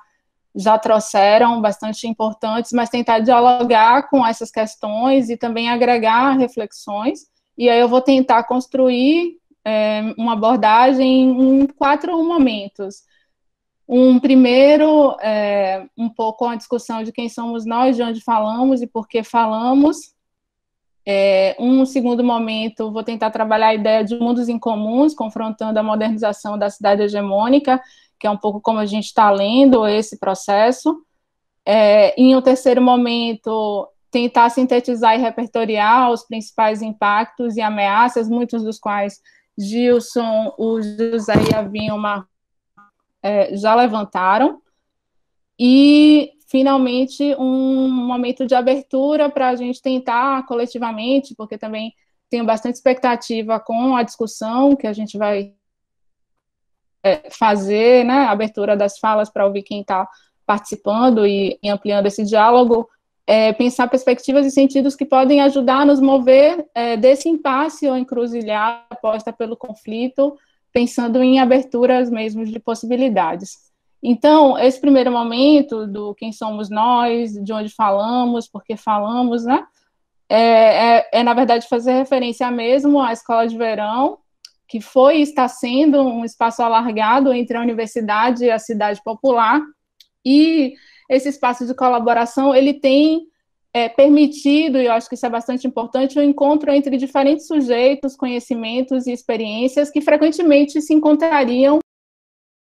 S2: já trouxeram, bastante importantes, mas tentar dialogar com essas questões e também agregar reflexões, e aí eu vou tentar construir uma abordagem em 4 momentos. Um primeiro, um pouco a discussão de quem somos nós, de onde falamos e por que falamos. Um segundo momento, vou tentar trabalhar a ideia de mundos incomuns, confrontando a modernização da cidade hegemônica, que é um pouco como a gente está lendo esse processo. Em um terceiro momento, tentar sintetizar e repertoriar os principais impactos e ameaças, muitos dos quais Gilson, o José e a Vilma já levantaram. E, finalmente, um momento de abertura para a gente tentar coletivamente, porque também tenho bastante expectativa com a discussão que a gente vai fazer, né, a abertura das falas para ouvir quem está participando e ampliando esse diálogo, pensar perspectivas e sentidos que podem ajudar a nos mover desse impasse ou encruzilhada posta pelo conflito, pensando em aberturas mesmo de possibilidades. Então, esse primeiro momento do quem somos nós, de onde falamos, por que falamos, né, na verdade, fazer referência mesmo à escola de verão, que foi e está sendo um espaço alargado entre a universidade e a cidade popular, e esse espaço de colaboração, ele tem permitido, e eu acho que isso é bastante importante, o encontro entre diferentes sujeitos, conhecimentos e experiências que frequentemente se encontrariam.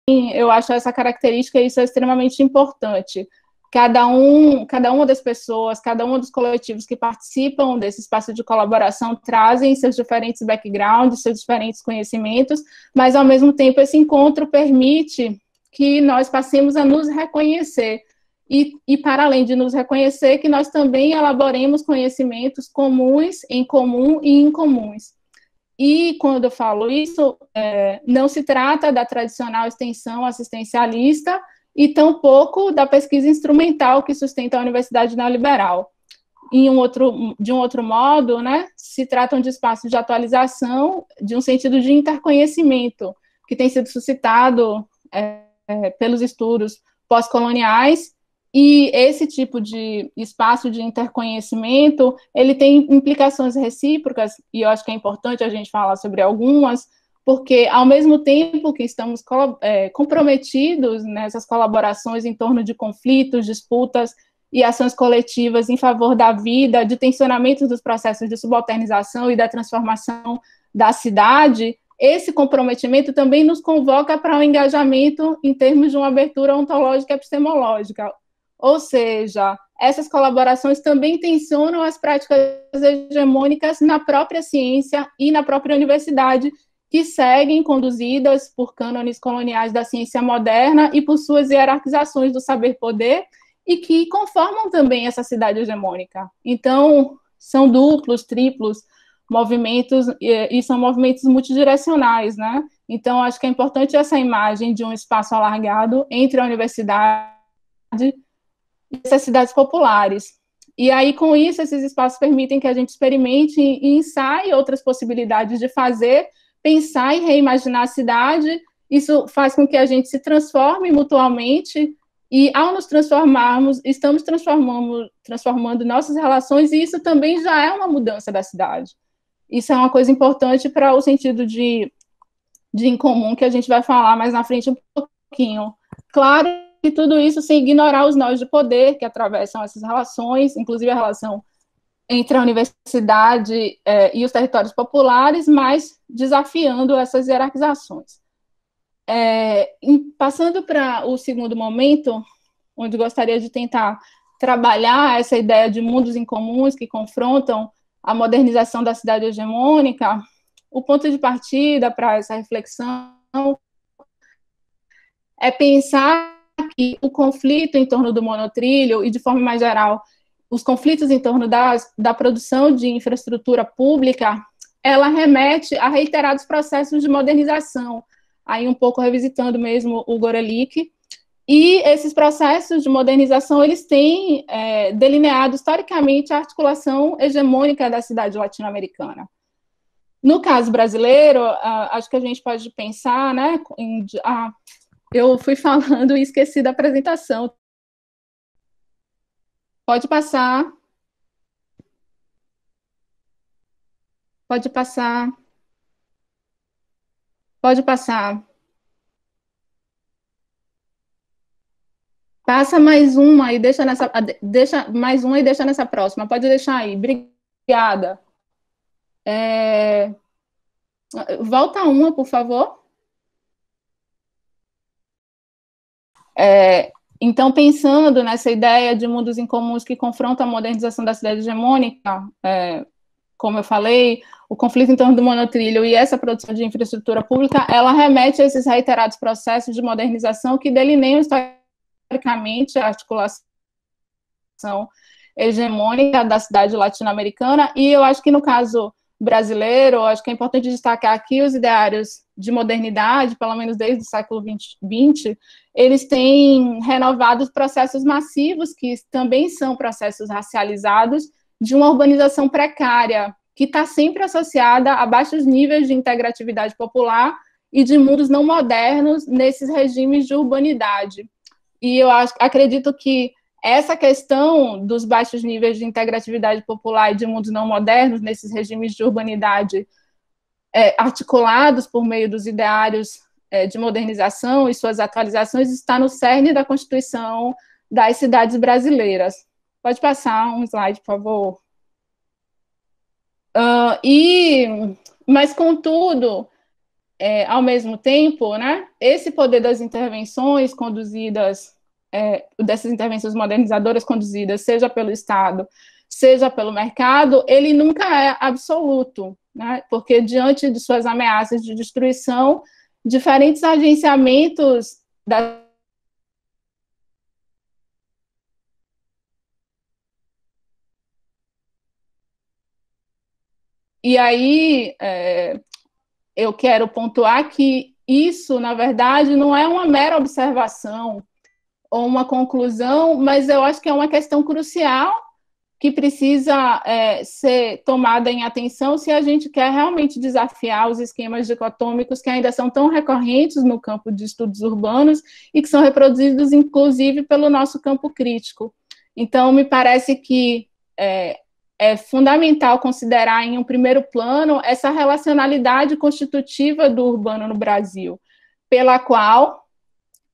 S2: Eu acho essa característica, isso é extremamente importante. Cada uma das pessoas, cada um dos coletivos que participam desse espaço de colaboração trazem seus diferentes backgrounds, seus diferentes conhecimentos, mas, ao mesmo tempo, esse encontro permite que nós passemos a nos reconhecer e para além de nos reconhecer, que nós também elaboremos conhecimentos comuns, em comum e incomuns. E, quando eu falo isso, não se trata da tradicional extensão assistencialista e tampouco da pesquisa instrumental que sustenta a Universidade Neoliberal. De um outro modo, né, se tratam de espaços de atualização, de um sentido de interconhecimento, que tem sido suscitado pelos estudos pós-coloniais, e esse tipo de espaço de interconhecimento, ele tem implicações recíprocas, e eu acho que é importante a gente falar sobre algumas, porque, ao mesmo tempo que estamos comprometidos nessas colaborações em torno de conflitos, disputas e ações coletivas em favor da vida, de tensionamento dos processos de subalternização e da transformação da cidade, esse comprometimento também nos convoca para um engajamento em termos de uma abertura ontológica e epistemológica. Ou seja, essas colaborações também tensionam as práticas hegemônicas na própria ciência e na própria universidade, que seguem conduzidas por cânones coloniais da ciência moderna e por suas hierarquizações do saber-poder, e que conformam também essa cidade hegemônica. Então, são duplos, triplos movimentos, e são movimentos multidirecionais, né? Então, acho que é importante essa imagem de um espaço alargado entre a universidade e essas cidades populares. E aí, com isso, esses espaços permitem que a gente experimente e ensaie outras possibilidades de fazer, pensar e reimaginar a cidade. Isso faz com que a gente se transforme mutuamente, e, ao nos transformarmos, estamos transformando nossas relações, e isso também já é uma mudança da cidade. Isso é uma coisa importante para o sentido de incomum, que a gente vai falar mais na frente um pouquinho. Claro que tudo isso sem ignorar os nós de poder que atravessam essas relações, inclusive a relação entre a universidade e os territórios populares, mas desafiando essas hierarquizações. Passando para o segundo momento, onde gostaria de tentar trabalhar essa ideia de mundos incomuns que confrontam a modernização da cidade hegemônica, o ponto de partida para essa reflexão é pensar que o conflito em torno do monotrilho, e de forma mais geral, os conflitos em torno da produção de infraestrutura pública, ela remete a reiterados processos de modernização, aí um pouco revisitando mesmo o Gorelick, e esses processos de modernização, eles têm delineado historicamente a articulação hegemônica da cidade latino-americana. No caso brasileiro, acho que a gente pode pensar, né, eu fui falando e esqueci da apresentação. Pode passar. Pode passar. Pode passar. Passa mais uma e deixa mais uma e deixa nessa próxima. Pode deixar aí. Obrigada. Volta uma, por favor. Então, pensando nessa ideia de mundos incomuns que confrontam a modernização da cidade hegemônica, como eu falei, o conflito em torno do monotrilho e essa produção de infraestrutura pública, ela remete a esses reiterados processos de modernização que delineiam historicamente a articulação hegemônica da cidade latino-americana, e eu acho que no caso brasileiro, eu acho que é importante destacar aqui os ideários de modernidade, pelo menos desde o século XX, eles têm renovado os processos massivos, que também são processos racializados, de uma urbanização precária, que está sempre associada a baixos níveis de integratividade popular e de mundos não modernos nesses regimes de urbanidade. E eu acredito que essa questão dos baixos níveis de integratividade popular e de mundos não modernos nesses regimes de urbanidade articulados por meio dos ideários de modernização e suas atualizações está no cerne da Constituição das cidades brasileiras. Pode passar um slide, por favor. Mas, contudo, ao mesmo tempo, né, esse poder das intervenções conduzidas, dessas intervenções modernizadoras conduzidas, seja pelo Estado, seja pelo mercado, ele nunca é absoluto, né, porque diante de suas ameaças de destruição, diferentes agenciamentos E aí, eu quero pontuar que isso, na verdade, não é uma mera observação ou uma conclusão, mas eu acho que é uma questão crucial que precisa ser tomada em atenção se a gente quer realmente desafiar os esquemas dicotômicos que ainda são tão recorrentes no campo de estudos urbanos e que são reproduzidos, inclusive, pelo nosso campo crítico. Então, me parece que é fundamental considerar em um primeiro plano essa relacionalidade constitutiva do urbano no Brasil, pela qual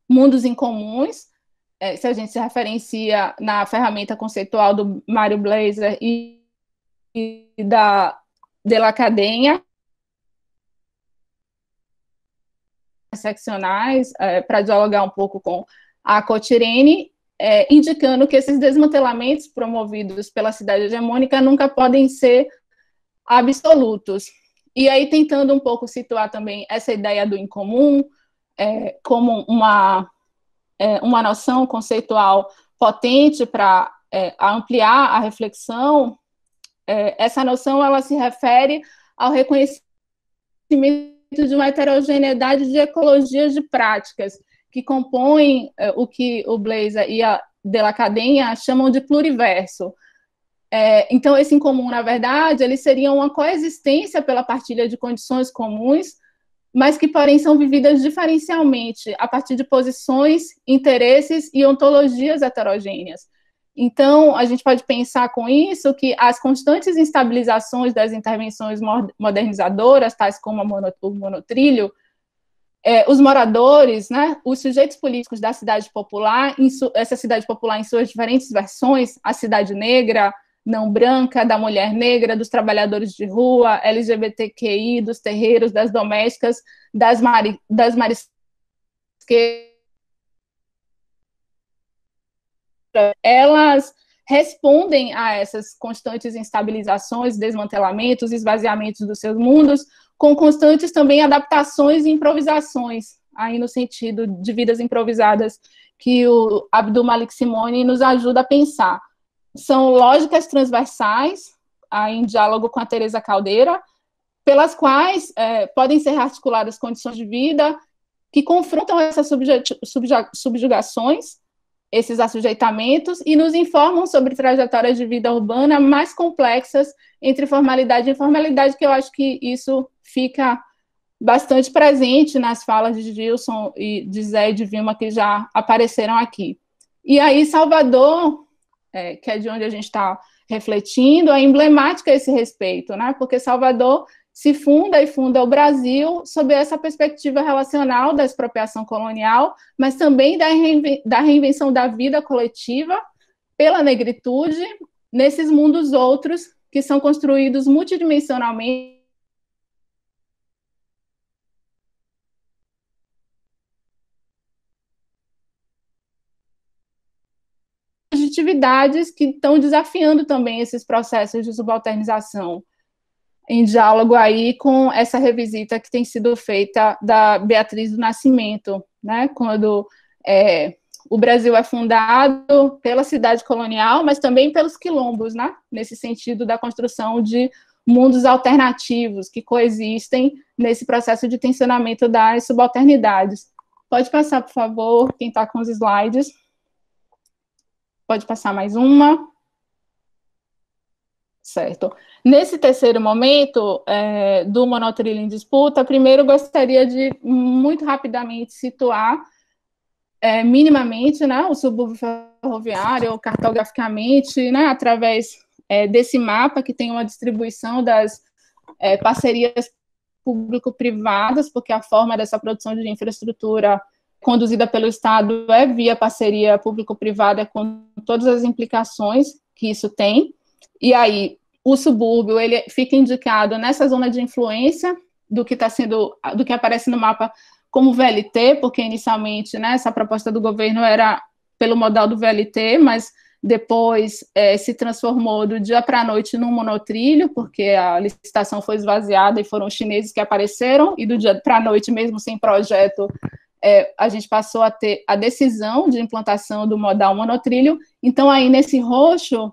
S2: mundos incomuns, se a gente se referencia na ferramenta conceitual do Mário Blaser e da De La Cadeia, seccionais, para dialogar um pouco com a Cotirene, indicando que esses desmantelamentos promovidos pela cidade hegemônica nunca podem ser absolutos. E aí, tentando um pouco situar também essa ideia do incomum como uma noção conceitual potente para ampliar a reflexão, essa noção ela se refere ao reconhecimento de uma heterogeneidade de ecologias de práticas, que compõem o que o Blaser e a De La Cadeia chamam de pluriverso. Então, esse incomum, na verdade, eles seriam uma coexistência pela partilha de condições comuns, mas que, porém, são vividas diferencialmente, a partir de posições, interesses e ontologias heterogêneas. Então, a gente pode pensar com isso que as constantes instabilizações das intervenções modernizadoras, tais como o monotrilho, os moradores, né, os sujeitos políticos da cidade popular, essa cidade popular em suas diferentes versões, a cidade negra, não branca, da mulher negra, dos trabalhadores de rua, LGBTQI, dos terreiros, das domésticas, das marisqueiras, elas respondem a essas constantes instabilizações, desmantelamentos, esvaziamentos dos seus mundos, com constantes também adaptações e improvisações, aí no sentido de vidas improvisadas que o Abdul Malik Simone nos ajuda a pensar. São lógicas transversais, aí em diálogo com a Teresa Caldeira, pelas quais podem ser articuladas condições de vida que confrontam essas subjugações, esses assujeitamentos, e nos informam sobre trajetórias de vida urbana mais complexas entre formalidade e informalidade, que eu acho que isso fica bastante presente nas falas de Gilson e de Zé e de Vilma, que já apareceram aqui. E aí, Salvador, que é de onde a gente está refletindo, é emblemática a esse respeito, né? Porque Salvador se funda e funda o Brasil sob essa perspectiva relacional da expropriação colonial, mas também da reinvenção da vida coletiva pela negritude nesses mundos outros que são construídos multidimensionalmente atividades que estão desafiando também esses processos de subalternização, em diálogo aí com essa revisita que tem sido feita da Beatriz do Nascimento, né, quando o Brasil é fundado pela cidade colonial, mas também pelos quilombos, né, nesse sentido da construção de mundos alternativos que coexistem nesse processo de tensionamento das subalternidades. Pode passar, por favor, quem está com os slides. Pode passar mais uma. Certo. Nesse terceiro momento do monotrilho em disputa, primeiro gostaria de, muito rapidamente, situar minimamente, né, o subúrbio ferroviário, cartograficamente, né, através desse mapa, que tem uma distribuição das parcerias público-privadas, porque a forma dessa produção de infraestrutura conduzida pelo Estado é via parceria público-privada, com todas as implicações que isso tem. E aí, o subúrbio, ele fica indicado nessa zona de influência do que aparece no mapa como VLT, porque inicialmente, né, essa proposta do governo era pelo modal do VLT, mas depois se transformou do dia para a noite num monotrilho, porque a licitação foi esvaziada e foram os chineses que apareceram, e do dia para a noite, mesmo sem projeto, a gente passou a ter a decisão de implantação do modal monotrilho. Então, aí, nesse roxo,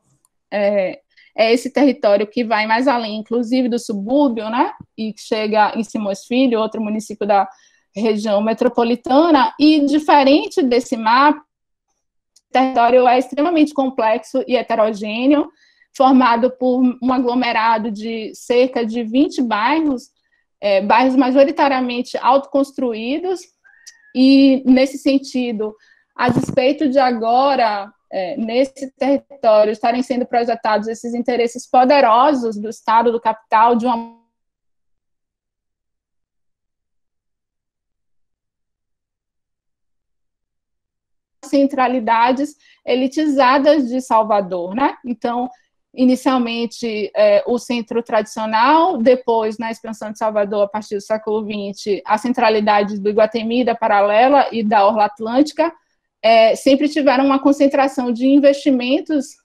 S2: é esse território que vai mais além, inclusive, do subúrbio, né, e chega em Simões Filho, outro município da região metropolitana, e diferente desse mapa, o território é extremamente complexo e heterogêneo, formado por um aglomerado de cerca de 20 bairros, bairros majoritariamente autoconstruídos, e, nesse sentido, a despeito de agora, nesse território, estarem sendo projetados esses interesses poderosos do Estado, do capital, de uma centralidades elitizadas de Salvador, né? Então, inicialmente, o centro tradicional, depois, na expansão de Salvador, a partir do século XX, as centralidades do Iguatemi, da Paralela e da Orla Atlântica, sempre tiveram uma concentração de investimentos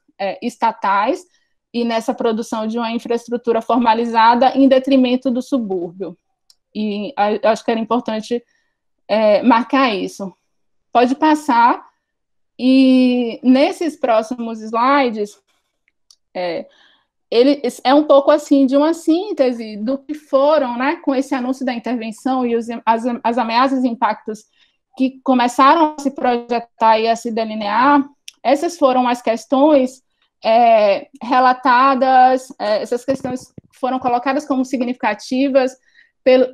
S2: estatais e nessa produção de uma infraestrutura formalizada em detrimento do subúrbio. E acho que era importante marcar isso. Pode passar. E nesses próximos slides, ele é um pouco assim de uma síntese do que foram, né, com esse anúncio da intervenção e as ameaças e impactos que começaram a se projetar e a se delinear. Essas foram as questões relatadas, essas questões foram colocadas como significativas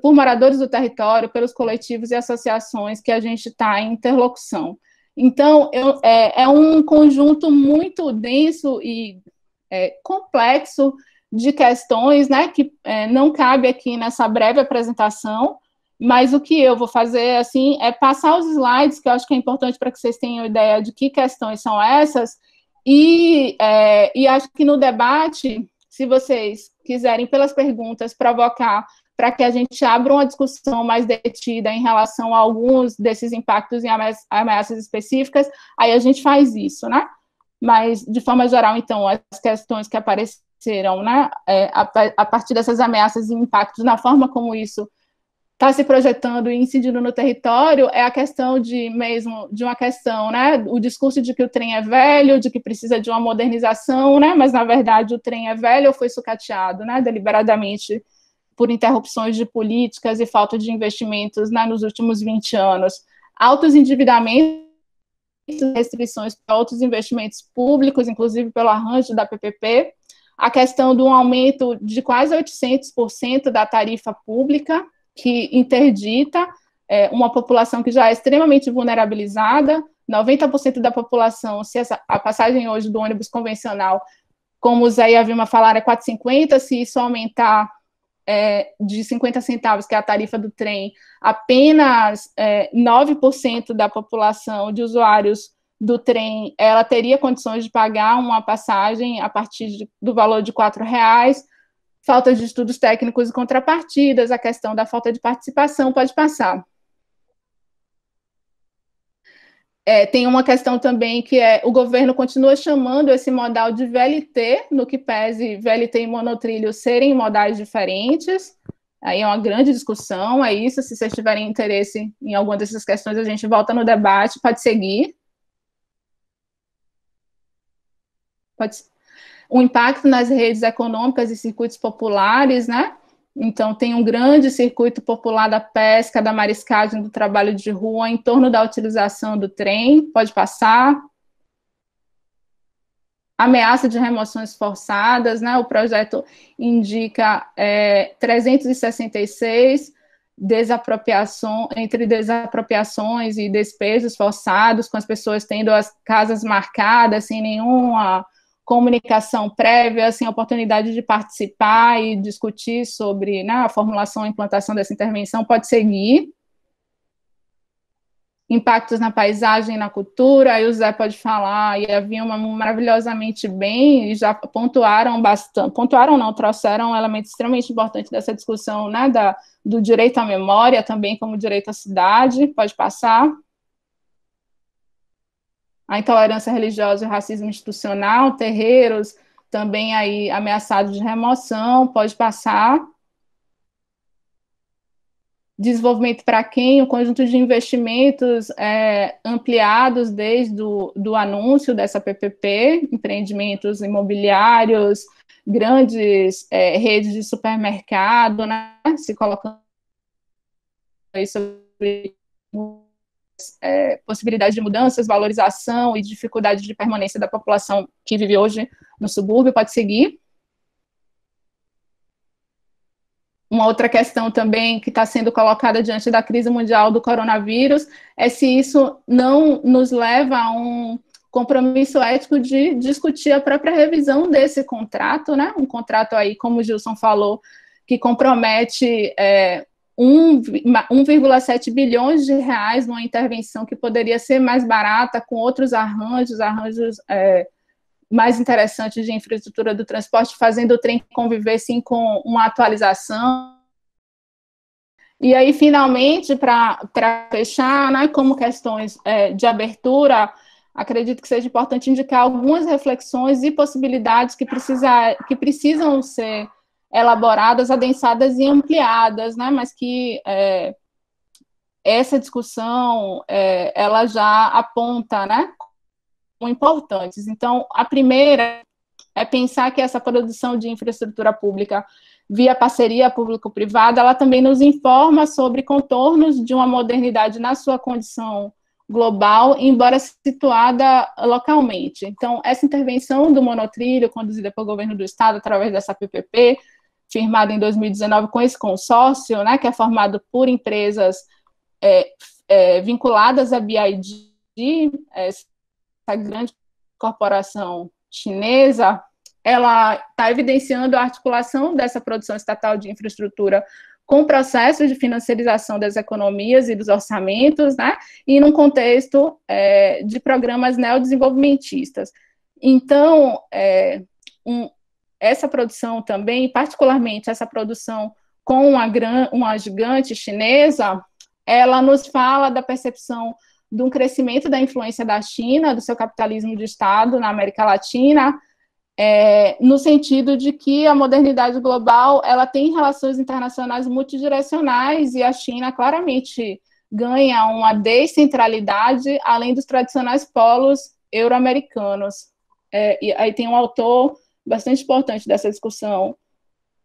S2: por moradores do território, pelos coletivos e associações que a gente está em interlocução. Então, é um conjunto muito denso e complexo de questões, né, que não cabe aqui nessa breve apresentação, mas o que eu vou fazer, assim, é passar os slides, que eu acho que é importante para que vocês tenham ideia de que questões são essas, e acho que no debate, se vocês quiserem, pelas perguntas, provocar para que a gente abra uma discussão mais detida em relação a alguns desses impactos e ameaças específicas, aí a gente faz isso, né? Mas, de forma geral, então, as questões que apareceram, né, a partir dessas ameaças e impactos, na forma como isso está se projetando e incidindo no território, é a questão de uma questão, né, o discurso de que o trem é velho, de que precisa de uma modernização, né, mas, na verdade, o trem é velho ou foi sucateado, né, deliberadamente, por interrupções de políticas e falta de investimentos, né, nos últimos 20 anos. Altos endividamentos, restrições para outros investimentos públicos, inclusive pelo arranjo da PPP, a questão do aumento de quase 800% da tarifa pública, que interdita uma população que já é extremamente vulnerabilizada, 90% da população, se a passagem hoje do ônibus convencional, como o Zé e a Vilma falaram, é 4,50, se isso aumentar de 50 centavos, que é a tarifa do trem, apenas 9% da população de usuários do trem, ela teria condições de pagar uma passagem a partir do valor de R$4, falta de estudos técnicos e contrapartidas, a questão da falta de participação, pode passar. Tem uma questão também que o governo continua chamando esse modal de VLT, no que pese VLT e monotrilho serem modais diferentes. Aí é uma grande discussão, é isso. Se vocês tiverem interesse em alguma dessas questões, a gente volta no debate, pode seguir. O impacto nas redes econômicas e circuitos populares, né? Então, tem um grande circuito popular da pesca, da mariscagem, do trabalho de rua, em torno da utilização do trem, pode passar. Ameaça de remoções forçadas, né? O projeto indica 366 entre desapropriações e despejos forçados, com as pessoas tendo as casas marcadas, sem nenhuma comunicação prévia, sem oportunidade de participar e discutir sobre, né, a formulação e implantação dessa intervenção, pode seguir. Impactos na paisagem e na cultura, aí o Zé pode falar, e a Vilma maravilhosamente bem, e já pontuaram bastante, trouxeram elementos extremamente importantes dessa discussão, né, do direito à memória, também como direito à cidade, pode passar. A intolerância religiosa e o racismo institucional, terreiros, também aí ameaçados de remoção, pode passar. Desenvolvimento para quem? O conjunto de investimentos ampliados desde do anúncio dessa PPP, empreendimentos imobiliários, grandes redes de supermercado, né, se colocando aí sobre possibilidade de mudanças, valorização e dificuldade de permanência da população que vive hoje no subúrbio, pode seguir. Uma outra questão também que está sendo colocada diante da crise mundial do coronavírus é se isso não nos leva a um compromisso ético de discutir a própria revisão desse contrato, né? Um contrato aí, como o Gilson falou, que compromete 1,7 bilhões de reais numa intervenção que poderia ser mais barata, com outros arranjos mais interessantes de infraestrutura do transporte, fazendo o trem conviver, sim, com uma atualização. E aí, finalmente, para fechar, né, como questões de abertura, acredito que seja importante indicar algumas reflexões e possibilidades que precisam ser elaboradas, adensadas e ampliadas, né, mas que essa discussão, ela já aponta, né, como importantes. Então, a primeira é pensar que essa produção de infraestrutura pública via parceria público-privada, ela também nos informa sobre contornos de uma modernidade na sua condição global, embora situada localmente. Então, essa intervenção do monotrilho, conduzida pelo governo do estado através dessa PPP, firmada em 2019 com esse consórcio, né, que é formado por empresas vinculadas à BID, essa grande corporação chinesa, ela está evidenciando a articulação dessa produção estatal de infraestrutura com o processo de financiarização das economias e dos orçamentos, né, e num contexto de programas neodesenvolvimentistas. Então, essa produção também, particularmente essa produção com uma gigante chinesa, ela nos fala da percepção de um crescimento da influência da China, do seu capitalismo de Estado na América Latina, no sentido de que a modernidade global ela tem relações internacionais multidirecionais, e a China claramente ganha uma descentralidade além dos tradicionais polos euro-americanos. E aí tem um autor bastante importante dessa discussão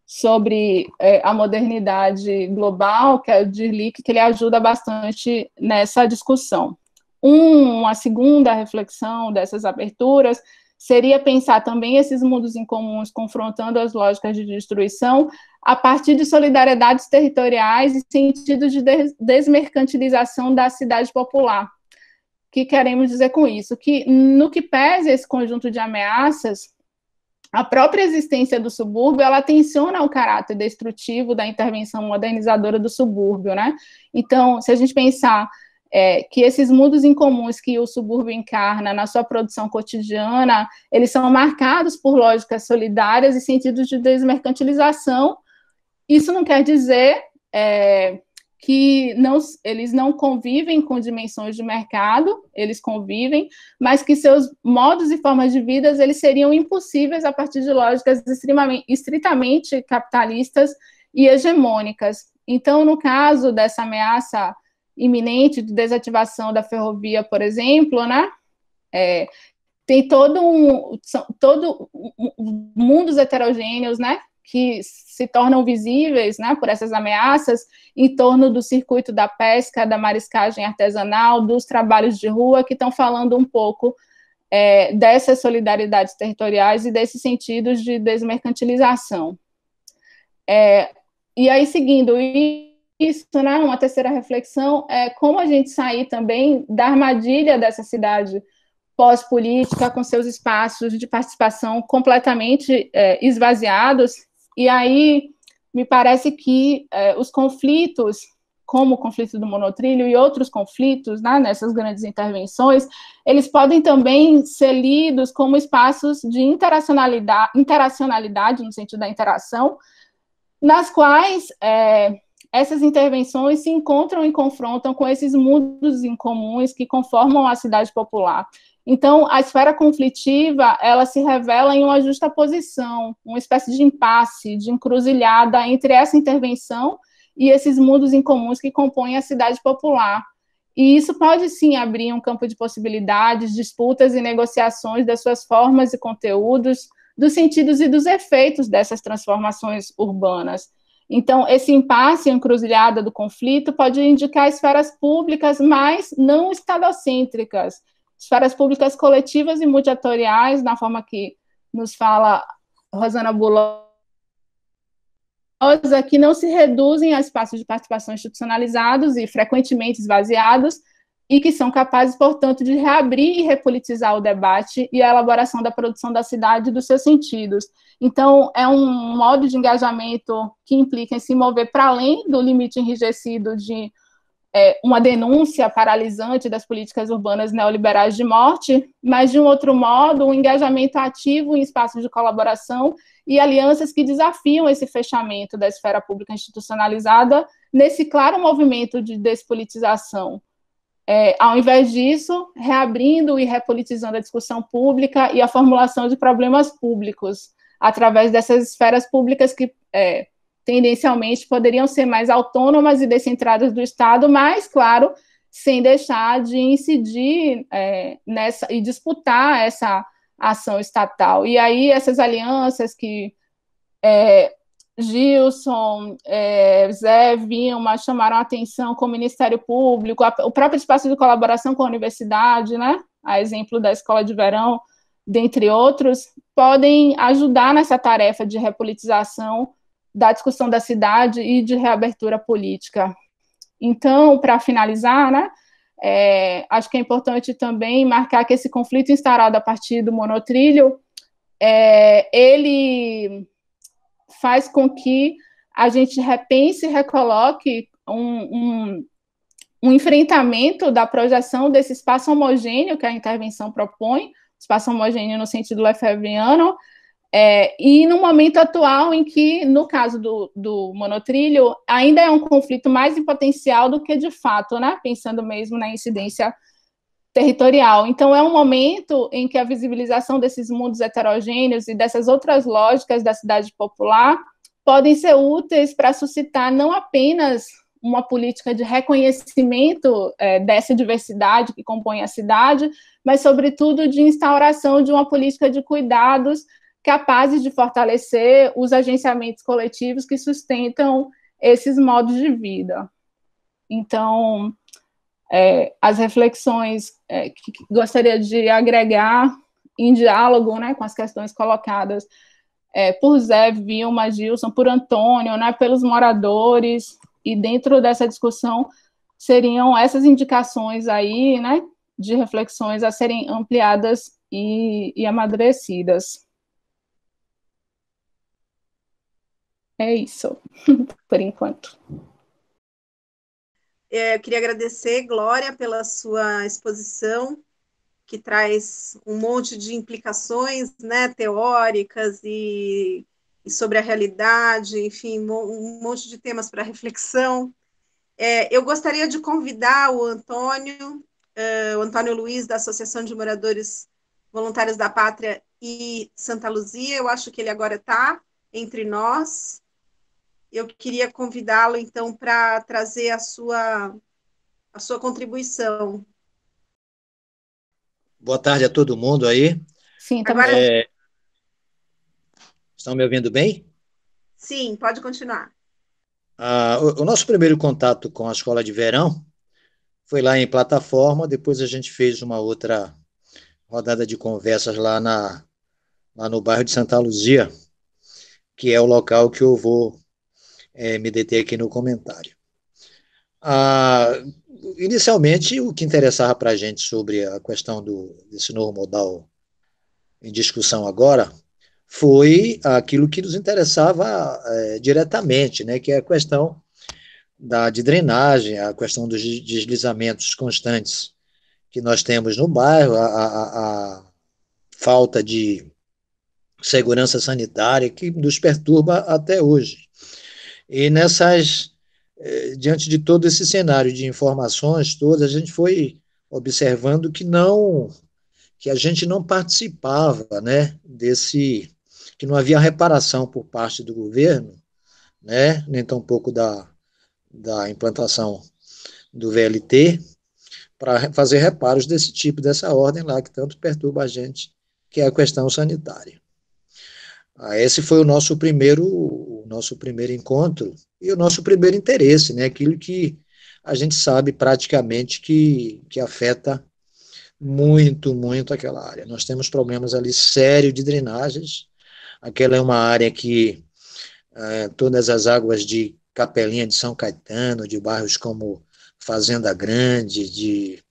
S2: sobre a modernidade global, que é o Dirlik, que ele ajuda bastante nessa discussão. Uma segunda reflexão dessas aberturas seria pensar também esses mundos incomuns confrontando as lógicas de destruição a partir de solidariedades territoriais e sentido de desmercantilização da cidade popular. O que queremos dizer com isso? Que, no que pese esse conjunto de ameaças, a própria existência do subúrbio, ela tensiona o caráter destrutivo da intervenção modernizadora do subúrbio, né? Então, se a gente pensar que esses mundos incomuns que o subúrbio encarna na sua produção cotidiana, eles são marcados por lógicas solidárias e sentidos de desmercantilização. Isso não quer dizer que eles não convivem com dimensões de mercado, eles convivem, mas que seus modos e formas de vida eles seriam impossíveis a partir de lógicas estritamente capitalistas e hegemônicas. Então, no caso dessa ameaça iminente de desativação da ferrovia, por exemplo, né, tem todo mundos heterogêneos, né, que se tornam visíveis, né, por essas ameaças em torno do circuito da pesca, da mariscagem artesanal, dos trabalhos de rua, que estão falando um pouco dessas solidariedades territoriais e desses sentidos de desmercantilização. E aí, seguindo isso, né, uma terceira reflexão é como a gente sair também da armadilha dessa cidade pós-política, com seus espaços de participação completamente esvaziados. E aí, me parece que os conflitos, como o conflito do monotrilho e outros conflitos, né, nessas grandes intervenções, eles podem também ser lidos como espaços de interacionalidade, no sentido da interação, nas quais essas intervenções se encontram e confrontam com esses mundos incomuns que conformam a cidade popular. Então, a esfera conflitiva, ela se revela em uma justaposição, uma espécie de impasse, de encruzilhada entre essa intervenção e esses mundos incomuns que compõem a cidade popular. E isso pode, sim, abrir um campo de possibilidades, disputas e negociações das suas formas e conteúdos, dos sentidos e dos efeitos dessas transformações urbanas. Então, esse impasse, a encruzilhada do conflito, pode indicar esferas públicas, mas não estadocêntricas, esferas públicas coletivas e multiatoriais, na forma que nos fala Rosana Bulosa, que não se reduzem a espaços de participação institucionalizados e frequentemente esvaziados, e que são capazes, portanto, de reabrir e repolitizar o debate e a elaboração da produção da cidade e dos seus sentidos. Então, é um modo de engajamento que implica em se mover para além do limite enrijecido de uma denúncia paralisante das políticas urbanas neoliberais de morte, mas, de um outro modo, um engajamento ativo em espaços de colaboração e alianças que desafiam esse fechamento da esfera pública institucionalizada nesse claro movimento de despolitização. Ao invés disso, reabrindo e repolitizando a discussão pública e a formulação de problemas públicos, através dessas esferas públicas que tendencialmente poderiam ser mais autônomas e descentradas do Estado, mas, claro, sem deixar de incidir nessa e disputar essa ação estatal. E aí essas alianças que Gilson, Zé, Vilma chamaram a atenção com o Ministério Público, o próprio espaço de colaboração com a universidade, né, a exemplo da Escola de Verão, dentre outros, podem ajudar nessa tarefa de repolitização da discussão da cidade e de reabertura política. Então, para finalizar, né, acho que é importante também marcar que esse conflito instaurado a partir do monotrilho, ele faz com que a gente repense e recoloque um enfrentamento da projeção desse espaço homogêneo que a intervenção propõe, espaço homogêneo no sentido lefebvriano, e no momento atual em que, no caso do monotrilho, ainda é um conflito mais em potencial do que de fato, né? Pensando mesmo na incidência territorial. Então, é um momento em que a visibilização desses mundos heterogêneos e dessas outras lógicas da cidade popular podem ser úteis para suscitar não apenas uma política de reconhecimento dessa diversidade que compõe a cidade, mas, sobretudo, de instauração de uma política de cuidados capazes de fortalecer os agenciamentos coletivos que sustentam esses modos de vida. Então, as reflexões que gostaria de agregar em diálogo, né, com as questões colocadas por Zé, Vilma, Gilson, por Antônio, né, pelos moradores, e dentro dessa discussão seriam essas indicações aí, né, de reflexões a serem ampliadas e amadurecidas. É isso, por enquanto.
S1: Eu queria agradecer, Glória, pela sua exposição, que traz um monte de implicações, né, teóricas e sobre a realidade, enfim, um monte de temas para reflexão. Eu gostaria de convidar o Antônio Luiz, da Associação de Moradores Voluntários da Pátria e Santa Luzia. Eu acho que ele agora está entre nós. Eu queria convidá-lo, então, para trazer a sua contribuição.
S9: Boa tarde a todo mundo aí.
S2: Sim, tá
S1: agora.
S9: Estão me ouvindo bem?
S1: Sim, pode continuar.
S9: O nosso primeiro contato com a escola de verão foi lá em plataforma, depois a gente fez uma outra rodada de conversas lá no bairro de Santa Luzia, que é o local que eu vou me deter aqui no comentário. Inicialmente, o que interessava para a gente sobre a questão desse novo modal em discussão agora foi aquilo que nos interessava diretamente, né, que é a questão de drenagem, a questão dos deslizamentos constantes que nós temos no bairro, a falta de segurança sanitária que nos perturba até hoje. E diante de todo esse cenário de informações todas, a gente foi observando que a gente não participava, né, que não havia reparação por parte do governo, né, nem tampouco da implantação do VLT, para fazer reparos desse tipo, dessa ordem lá, que tanto perturba a gente, que é a questão sanitária. Esse foi o nosso primeiro encontro e o nosso primeiro interesse, né, aquilo que a gente sabe praticamente que afeta muito, muito aquela área. Nós temos problemas ali sérios de drenagens. Aquela é uma área que todas as águas de Capelinha de São Caetano, de bairros como Fazenda Grande,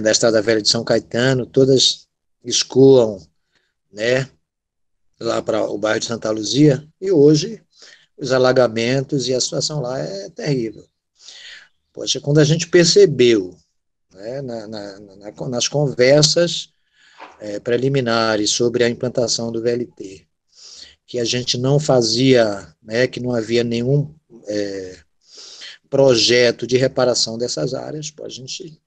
S9: da Estrada Velha de São Caetano, todas escoam, né, lá para o bairro de Santa Luzia, e hoje os alagamentos e a situação lá é terrível. Poxa, quando a gente percebeu, né, nas conversas preliminares sobre a implantação do VLT, que a gente não fazia, né, que não havia nenhum projeto de reparação dessas áreas, a gente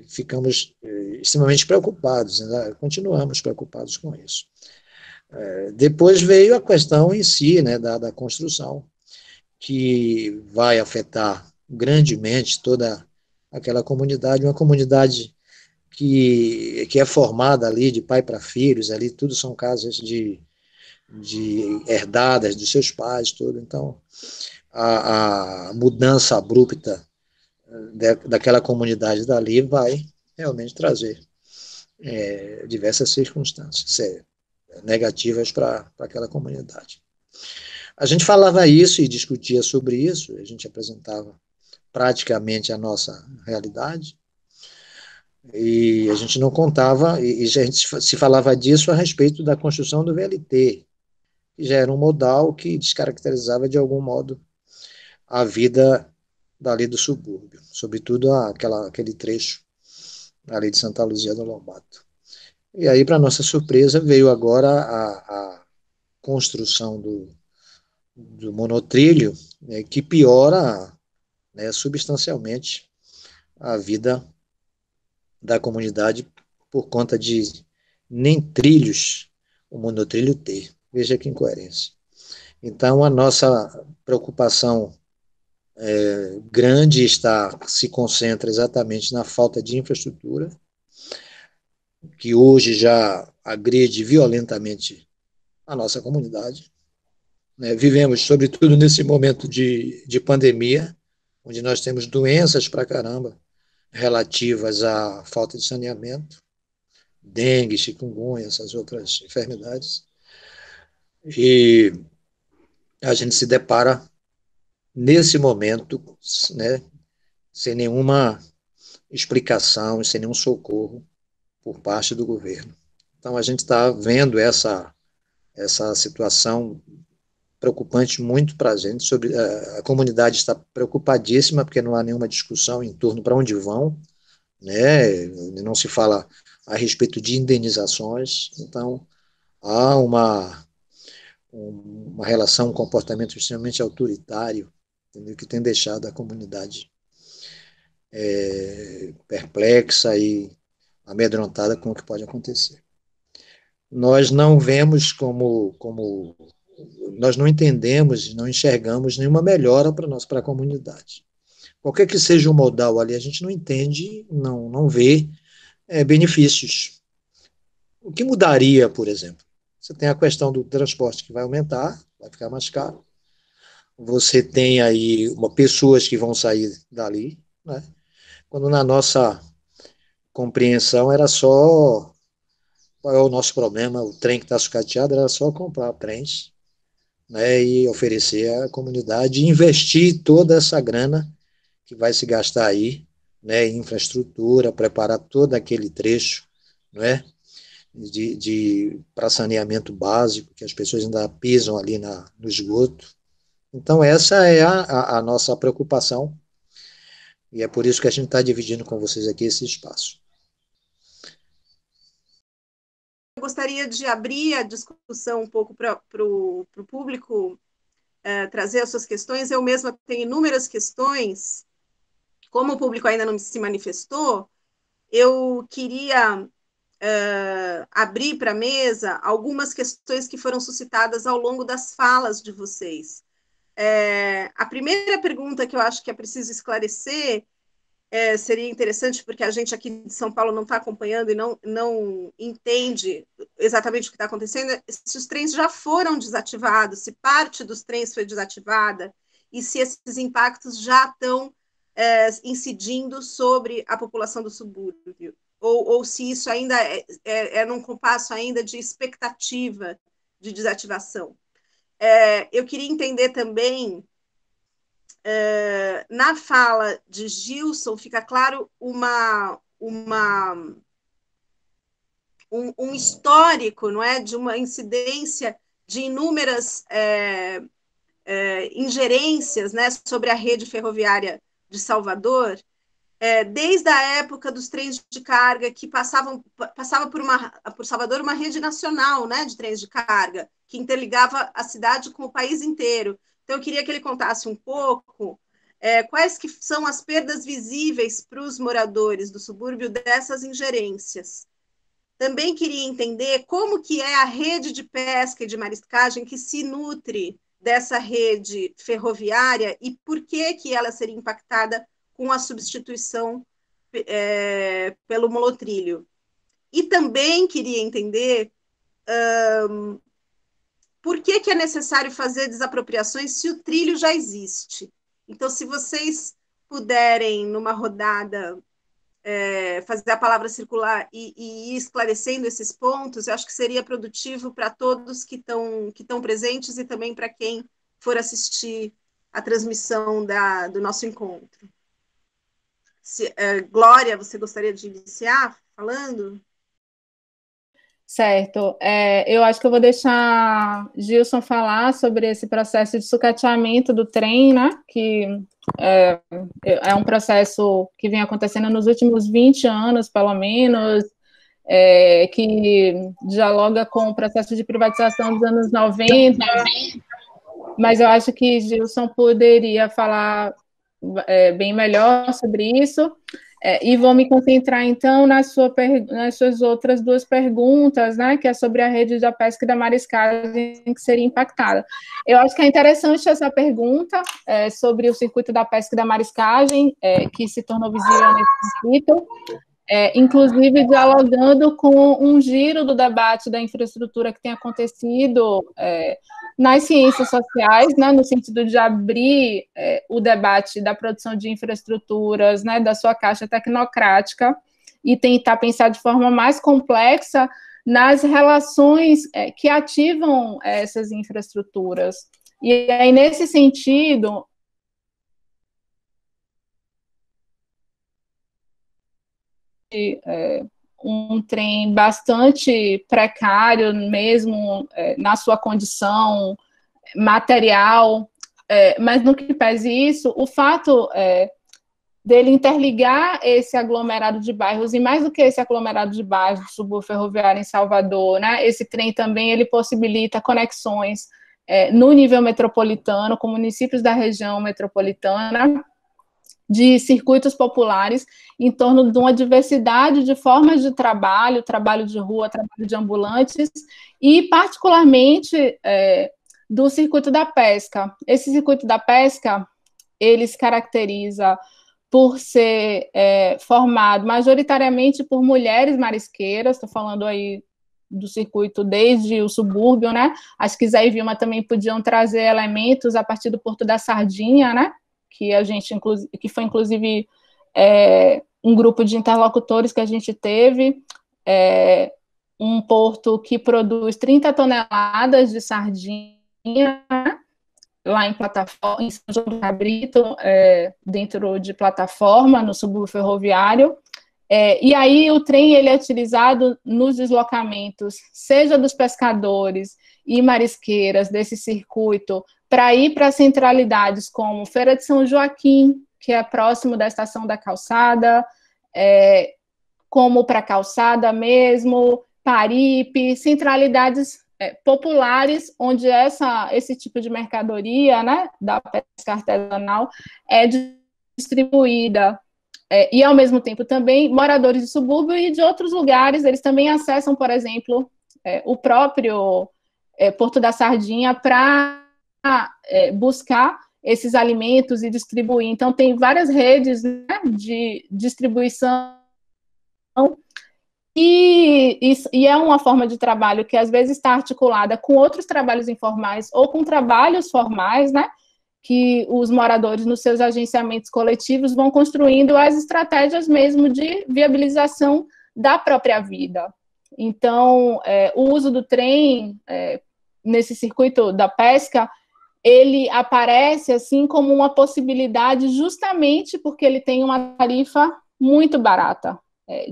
S9: ficamos extremamente preocupados, né, continuamos preocupados com isso. Depois veio a questão em si, né, da construção, que vai afetar grandemente toda aquela comunidade, uma comunidade que é formada ali de pai para filhos, ali tudo são casas de herdadas dos seus pais, tudo. Então, a mudança abrupta daquela comunidade dali vai realmente trazer diversas circunstâncias negativas para aquela comunidade. A gente falava isso e discutia sobre isso, a gente apresentava praticamente a nossa realidade, e a gente não contava, e a gente se falava disso a respeito da construção do VLT, que já era um modal que descaracterizava de algum modo a vida dali do subúrbio, sobretudo aquele trecho ali de Santa Luzia do Lobato. E aí, para nossa surpresa, veio agora a construção do monotrilho, né, que piora, né, substancialmente a vida da comunidade por conta de nem trilhos o monotrilho ter. Veja que incoerência. Então, a nossa preocupação grande se concentra exatamente na falta de infraestrutura, que hoje já agride violentamente a nossa comunidade. Né? Vivemos, sobretudo nesse momento de pandemia, onde nós temos doenças pra caramba relativas à falta de saneamento, dengue, chikungunya, essas outras enfermidades. E a gente se depara, nesse momento, né, sem nenhuma explicação, sem nenhum socorro por parte do governo. Então, a gente está vendo essa situação preocupante muito para a gente. A comunidade está preocupadíssima, porque não há nenhuma discussão em torno para onde vão, né? Não se fala a respeito de indenizações, então há uma relação, um comportamento extremamente autoritário, entendeu? Que tem deixado a comunidade perplexa e amedrontada com o que pode acontecer. Nós não vemos nós não entendemos, não enxergamos nenhuma melhora para a comunidade. Qualquer que seja o modal ali, a gente não entende, não vê benefícios. O que mudaria, por exemplo? Você tem a questão do transporte que vai aumentar, vai ficar mais caro. Você tem aí pessoas que vão sair dali, né? Quando na nossa compreensão era só... Qual é o nosso problema? O trem que está sucateado era só comprar trens, né, e oferecer à comunidade, investir toda essa grana que vai se gastar aí, né, em infraestrutura, preparar todo aquele trecho, não é, para saneamento básico, que as pessoas ainda pisam ali no esgoto. Então, essa é a nossa preocupação, e é por isso que a gente está dividindo com vocês aqui esse espaço.
S1: Eu gostaria de abrir a discussão um pouco para o público trazer as suas questões. Eu mesma tenho inúmeras questões. Como o público ainda não se manifestou, eu queria abrir para a mesa algumas questões que foram suscitadas ao longo das falas de vocês. A primeira pergunta que eu acho que é preciso esclarecer seria interessante, porque a gente aqui de São Paulo não está acompanhando e não entende exatamente o que está acontecendo, se os trens já foram desativados, se parte dos trens foi desativada, e se esses impactos já estão incidindo sobre a população do subúrbio, ou se isso ainda é num compasso ainda de expectativa de desativação. Eu queria entender também, na fala de Gilson, fica claro um histórico, não é, de uma incidência de inúmeras ingerências, né, sobre a rede ferroviária de Salvador, desde a época dos trens de carga que passava por Salvador uma rede nacional, né, de trens de carga, que interligava a cidade com o país inteiro. Então, eu queria que ele contasse um pouco quais que são as perdas visíveis para os moradores do subúrbio dessas ingerências. Também queria entender como que é a rede de pesca e de mariscagem que se nutre dessa rede ferroviária e por que ela seria impactada com a substituição pelo monotrilho. E também queria entender por que é necessário fazer desapropriações se o trilho já existe. Então, se vocês puderem, numa rodada, fazer a palavra circular e ir esclarecendo esses pontos, eu acho que seria produtivo para todos que estão presentes e também para quem for assistir a transmissão do nosso encontro. Glória, você gostaria de iniciar falando?
S2: Certo. Eu acho que eu vou deixar Gilson falar sobre esse processo de sucateamento do trem, né, que é um processo que vem acontecendo nos últimos 20 anos, pelo menos, que dialoga com o processo de privatização dos anos 90, mas eu acho que Gilson poderia falar bem melhor sobre isso. E vou me concentrar, então, nas suas outras duas perguntas, né, que é sobre a rede da pesca e da mariscagem que seria impactada. Eu acho que é interessante essa pergunta sobre o circuito da pesca e da mariscagem, que se tornou visível nesse circuito, inclusive dialogando com um giro do debate da infraestrutura que tem acontecido nas ciências sociais, né, no sentido de abrir o debate da produção de infraestruturas, né, da sua caixa tecnocrática, e tentar pensar de forma mais complexa nas relações que ativam essas infraestruturas. E aí, nesse sentido, um trem bastante precário mesmo na sua condição material, mas no que pese isso, o fato dele interligar esse aglomerado de bairros, e mais do que esse aglomerado de bairros do subúrbio ferroviário em Salvador, né, esse trem também ele possibilita conexões no nível metropolitano, com municípios da região metropolitana, de circuitos populares, em torno de uma diversidade de formas de trabalho de rua, trabalho de ambulantes, e particularmente do circuito da pesca. Esse circuito da pesca, ele se caracteriza por ser formado majoritariamente por mulheres marisqueiras, estou falando aí do circuito desde o subúrbio, né? Acho que Zé e Vilma também podiam trazer elementos a partir do Porto da Sardinha, né? Que a gente, que foi inclusive um grupo de interlocutores que a gente teve, um porto que produz 30 toneladas de sardinha, né? Lá em plataforma, em São João do Cabrito, dentro de plataforma, no subúrbio ferroviário, e aí o trem ele é utilizado nos deslocamentos, seja dos pescadores e marisqueiras desse circuito, para ir para centralidades como Feira de São Joaquim, que é próximo da Estação da Calçada, como para Calçada mesmo, Paripe, centralidades populares, onde esse tipo de mercadoria, né, da pesca artesanal, é distribuída. E, ao mesmo tempo, também, moradores de subúrbio e de outros lugares, eles também acessam, por exemplo, o próprio Porto da Sardinha para buscar esses alimentos e distribuir. Então, tem várias redes, né, de distribuição. E é uma forma de trabalho que, às vezes, está articulada com outros trabalhos informais ou com trabalhos formais, né, que os moradores, nos seus agenciamentos coletivos, vão construindo as estratégias mesmo de viabilização da própria vida. Então, o uso do trem nesse circuito da pesca, ele aparece assim como uma possibilidade justamente porque ele tem uma tarifa muito barata,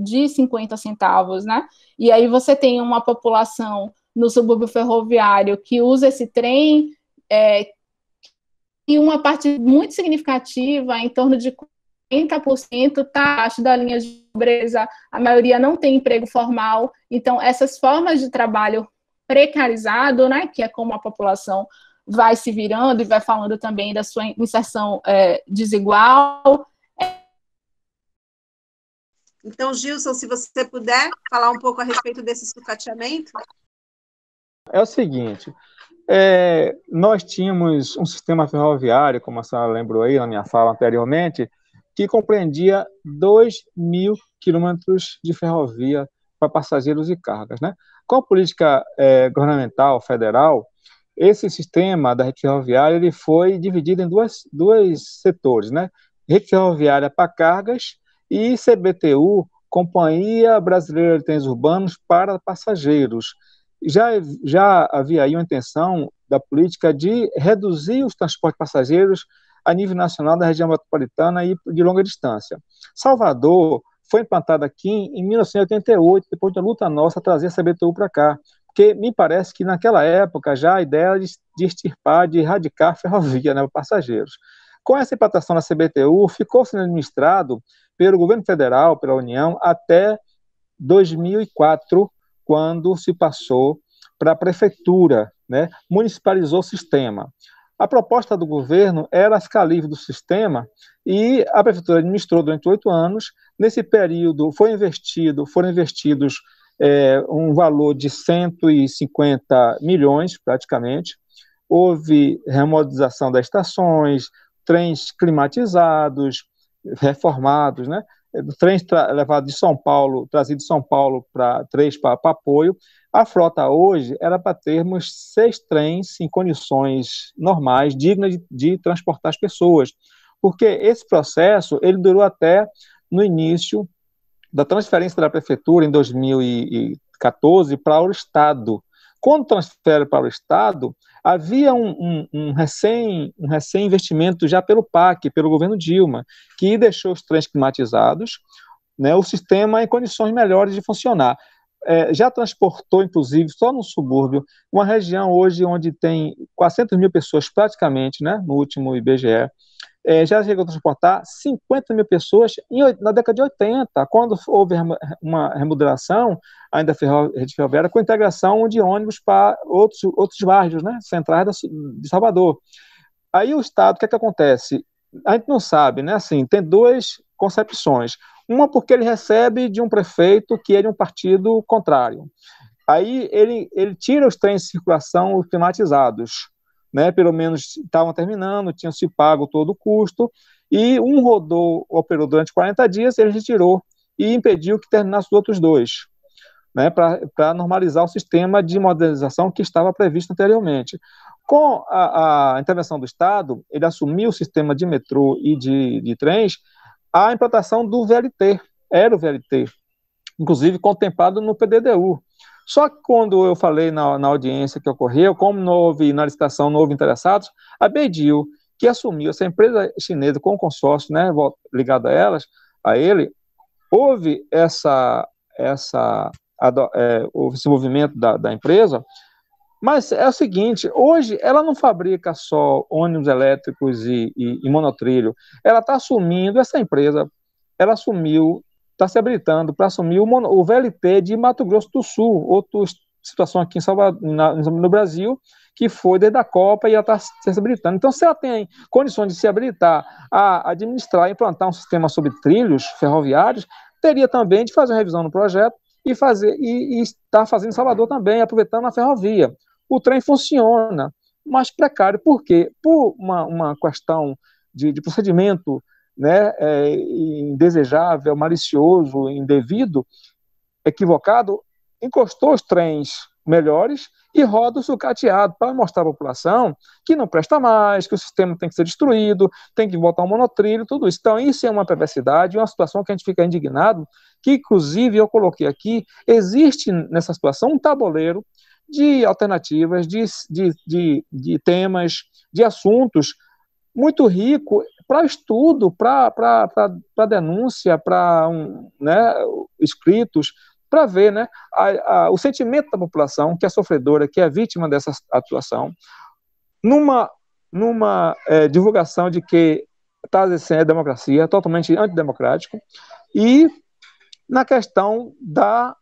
S2: de 50 centavos, né? E aí você tem uma população no subúrbio ferroviário que usa esse trem, e uma parte muito significativa, em torno de 40%, está abaixo da linha de pobreza, a maioria não tem emprego formal. Então, essas formas de trabalho precarizado, né, que é como a população vai se virando e vai falando também da sua inserção desigual.
S1: Então, Gilson, se você puder falar um pouco a respeito desse sucateamento.
S10: É o seguinte, nós tínhamos um sistema ferroviário, como a senhora lembrou aí na minha fala anteriormente, que compreendia 2.000 quilômetros de ferrovia para passageiros e cargas, né? Com a política governamental federal, esse sistema da rede ferroviária ele foi dividido em dois setores, né? Rede ferroviária para cargas e CBTU, Companhia Brasileira de Trens Urbanos para Passageiros. Já havia aí uma intenção da política de reduzir os transportes de passageiros a nível nacional da região metropolitana e de longa distância. Salvador foi implantada aqui em 1988, depois da luta nossa, trazer a CBTU para cá, porque me parece que naquela época já a ideia era de extirpar, de erradicar a ferrovia, né, para passageiros. Com essa implantação da CBTU, ficou sendo administrado pelo governo federal, pela União, até 2004, quando se passou para a prefeitura, né, municipalizou o sistema. A proposta do governo era ficar livre do sistema e a prefeitura administrou durante 8 anos. Nesse período foram investidos um valor de 150 milhões, praticamente. Houve remodelização das estações, trens climatizados, reformados, né? Trens levados de São Paulo, trazido de São Paulo para apoio. A frota hoje era para termos 6 trens em condições normais, dignas de transportar as pessoas, porque esse processo ele durou até no início da transferência da prefeitura em 2014 para o Estado. Quando transfere para o Estado, havia um recém-investimento já pelo PAC, pelo governo Dilma, que deixou os trens climatizados, né, o sistema em condições melhores de funcionar. já transportou, inclusive, só no subúrbio, uma região hoje onde tem 400 mil pessoas praticamente, né, no último IBGE, já chegou a transportar 50 mil pessoas na década de 80, quando houve uma remodelação ainda rede ferroviária com integração de ônibus para outros bairros, né, centrais de Salvador. Aí o Estado, o que é que acontece? A gente não sabe, né, assim, tem duas concepções. Uma porque ele recebe de um prefeito que é de um partido contrário. Aí ele tira os trens de circulação privatizados, né, pelo menos estavam terminando, tinham se pago todo o custo, e um operou durante 40 dias, ele retirou e impediu que terminasse os outros dois, né, para normalizar o sistema de modernização que estava previsto anteriormente. Com a intervenção do Estado, ele assumiu o sistema de metrô e de trens, a implantação do VLT, era o VLT, inclusive contemplado no PDDU. Só que quando eu falei na audiência que ocorreu, como não houve, na licitação não houve interessados, a Beidil, que assumiu essa empresa chinesa com o consórcio, né, ligado a ele, houve houve esse movimento da empresa, mas é o seguinte, hoje ela não fabrica só ônibus elétricos e monotrilho, ela está assumindo, essa empresa, ela assumiu, está se habilitando para assumir o VLT de Mato Grosso do Sul, outra situação aqui em Salvador, no Brasil, que foi desde a Copa e ela está se habilitando. Então, se ela tem condições de se habilitar a administrar e implantar um sistema sobre trilhos ferroviários, teria também de fazer uma revisão no projeto e está fazendo em Salvador também, aproveitando a ferrovia. O trem funciona, mas precário. Por quê? Por uma questão de procedimento, né, indesejável, malicioso, indevido, equivocado, encostou os trens melhores e roda o sucateado para mostrar à população que não presta mais, que o sistema tem que ser destruído, tem que voltar um monotrilho, tudo isso. Então, isso é uma perversidade, uma situação que a gente fica indignado, que, inclusive, eu coloquei aqui, existe nessa situação um tabuleiro de alternativas, de temas, de assuntos muito rico para estudo, para denúncia, para escritos, para ver, né, o sentimento da população que é sofredora, que é vítima dessa atuação, numa divulgação de que está exercendo a democracia, totalmente antidemocrático, e na questão da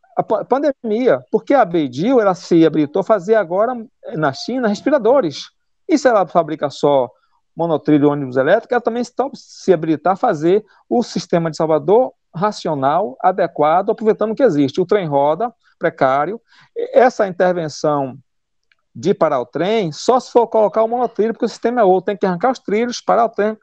S10: pandemia, porque a Beidil, ela se habilitou a fazer agora na China respiradores, e se ela fabrica só monotrilho ônibus elétrico, ela também se habilitar a fazer o sistema de Salvador racional, adequado, aproveitando o que existe. O trem roda, precário. Essa intervenção de parar o trem, só se for colocar o monotrilho, porque o sistema é outro. Tem que arrancar os trilhos, parar o trem,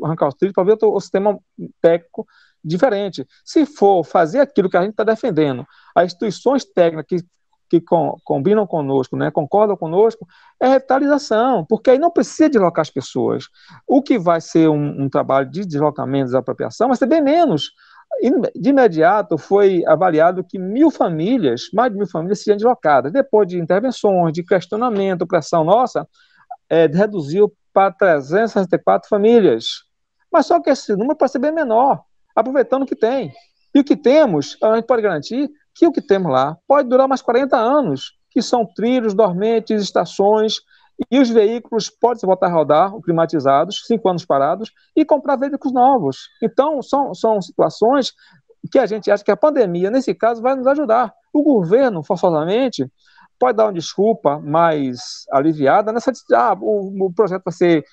S10: arrancar os trilhos, para ver o sistema técnico diferente. Se for fazer aquilo que a gente está defendendo, as instituições técnicas que combinam conosco, né, concordam conosco, é revitalização, porque aí não precisa deslocar as pessoas. O que vai ser um trabalho de deslocamento, desapropriação, vai ser bem menos. De imediato foi avaliado que mais de 1.000 famílias seriam deslocadas. Depois de intervenções, de questionamento, pressão nossa, reduziu para 364 famílias. Mas só que esse número pode ser bem menor, aproveitando o que tem. E o que temos, a gente pode garantir que o que temos lá pode durar mais 40 anos, que são trilhos, dormentes, estações, e os veículos podem se voltar a rodar, climatizados, 5 anos parados, e comprar veículos novos. Então, são situações que a gente acha que a pandemia, nesse caso, vai nos ajudar. O governo, forçosamente, pode dar uma desculpa mais aliviada, o projeto vai ser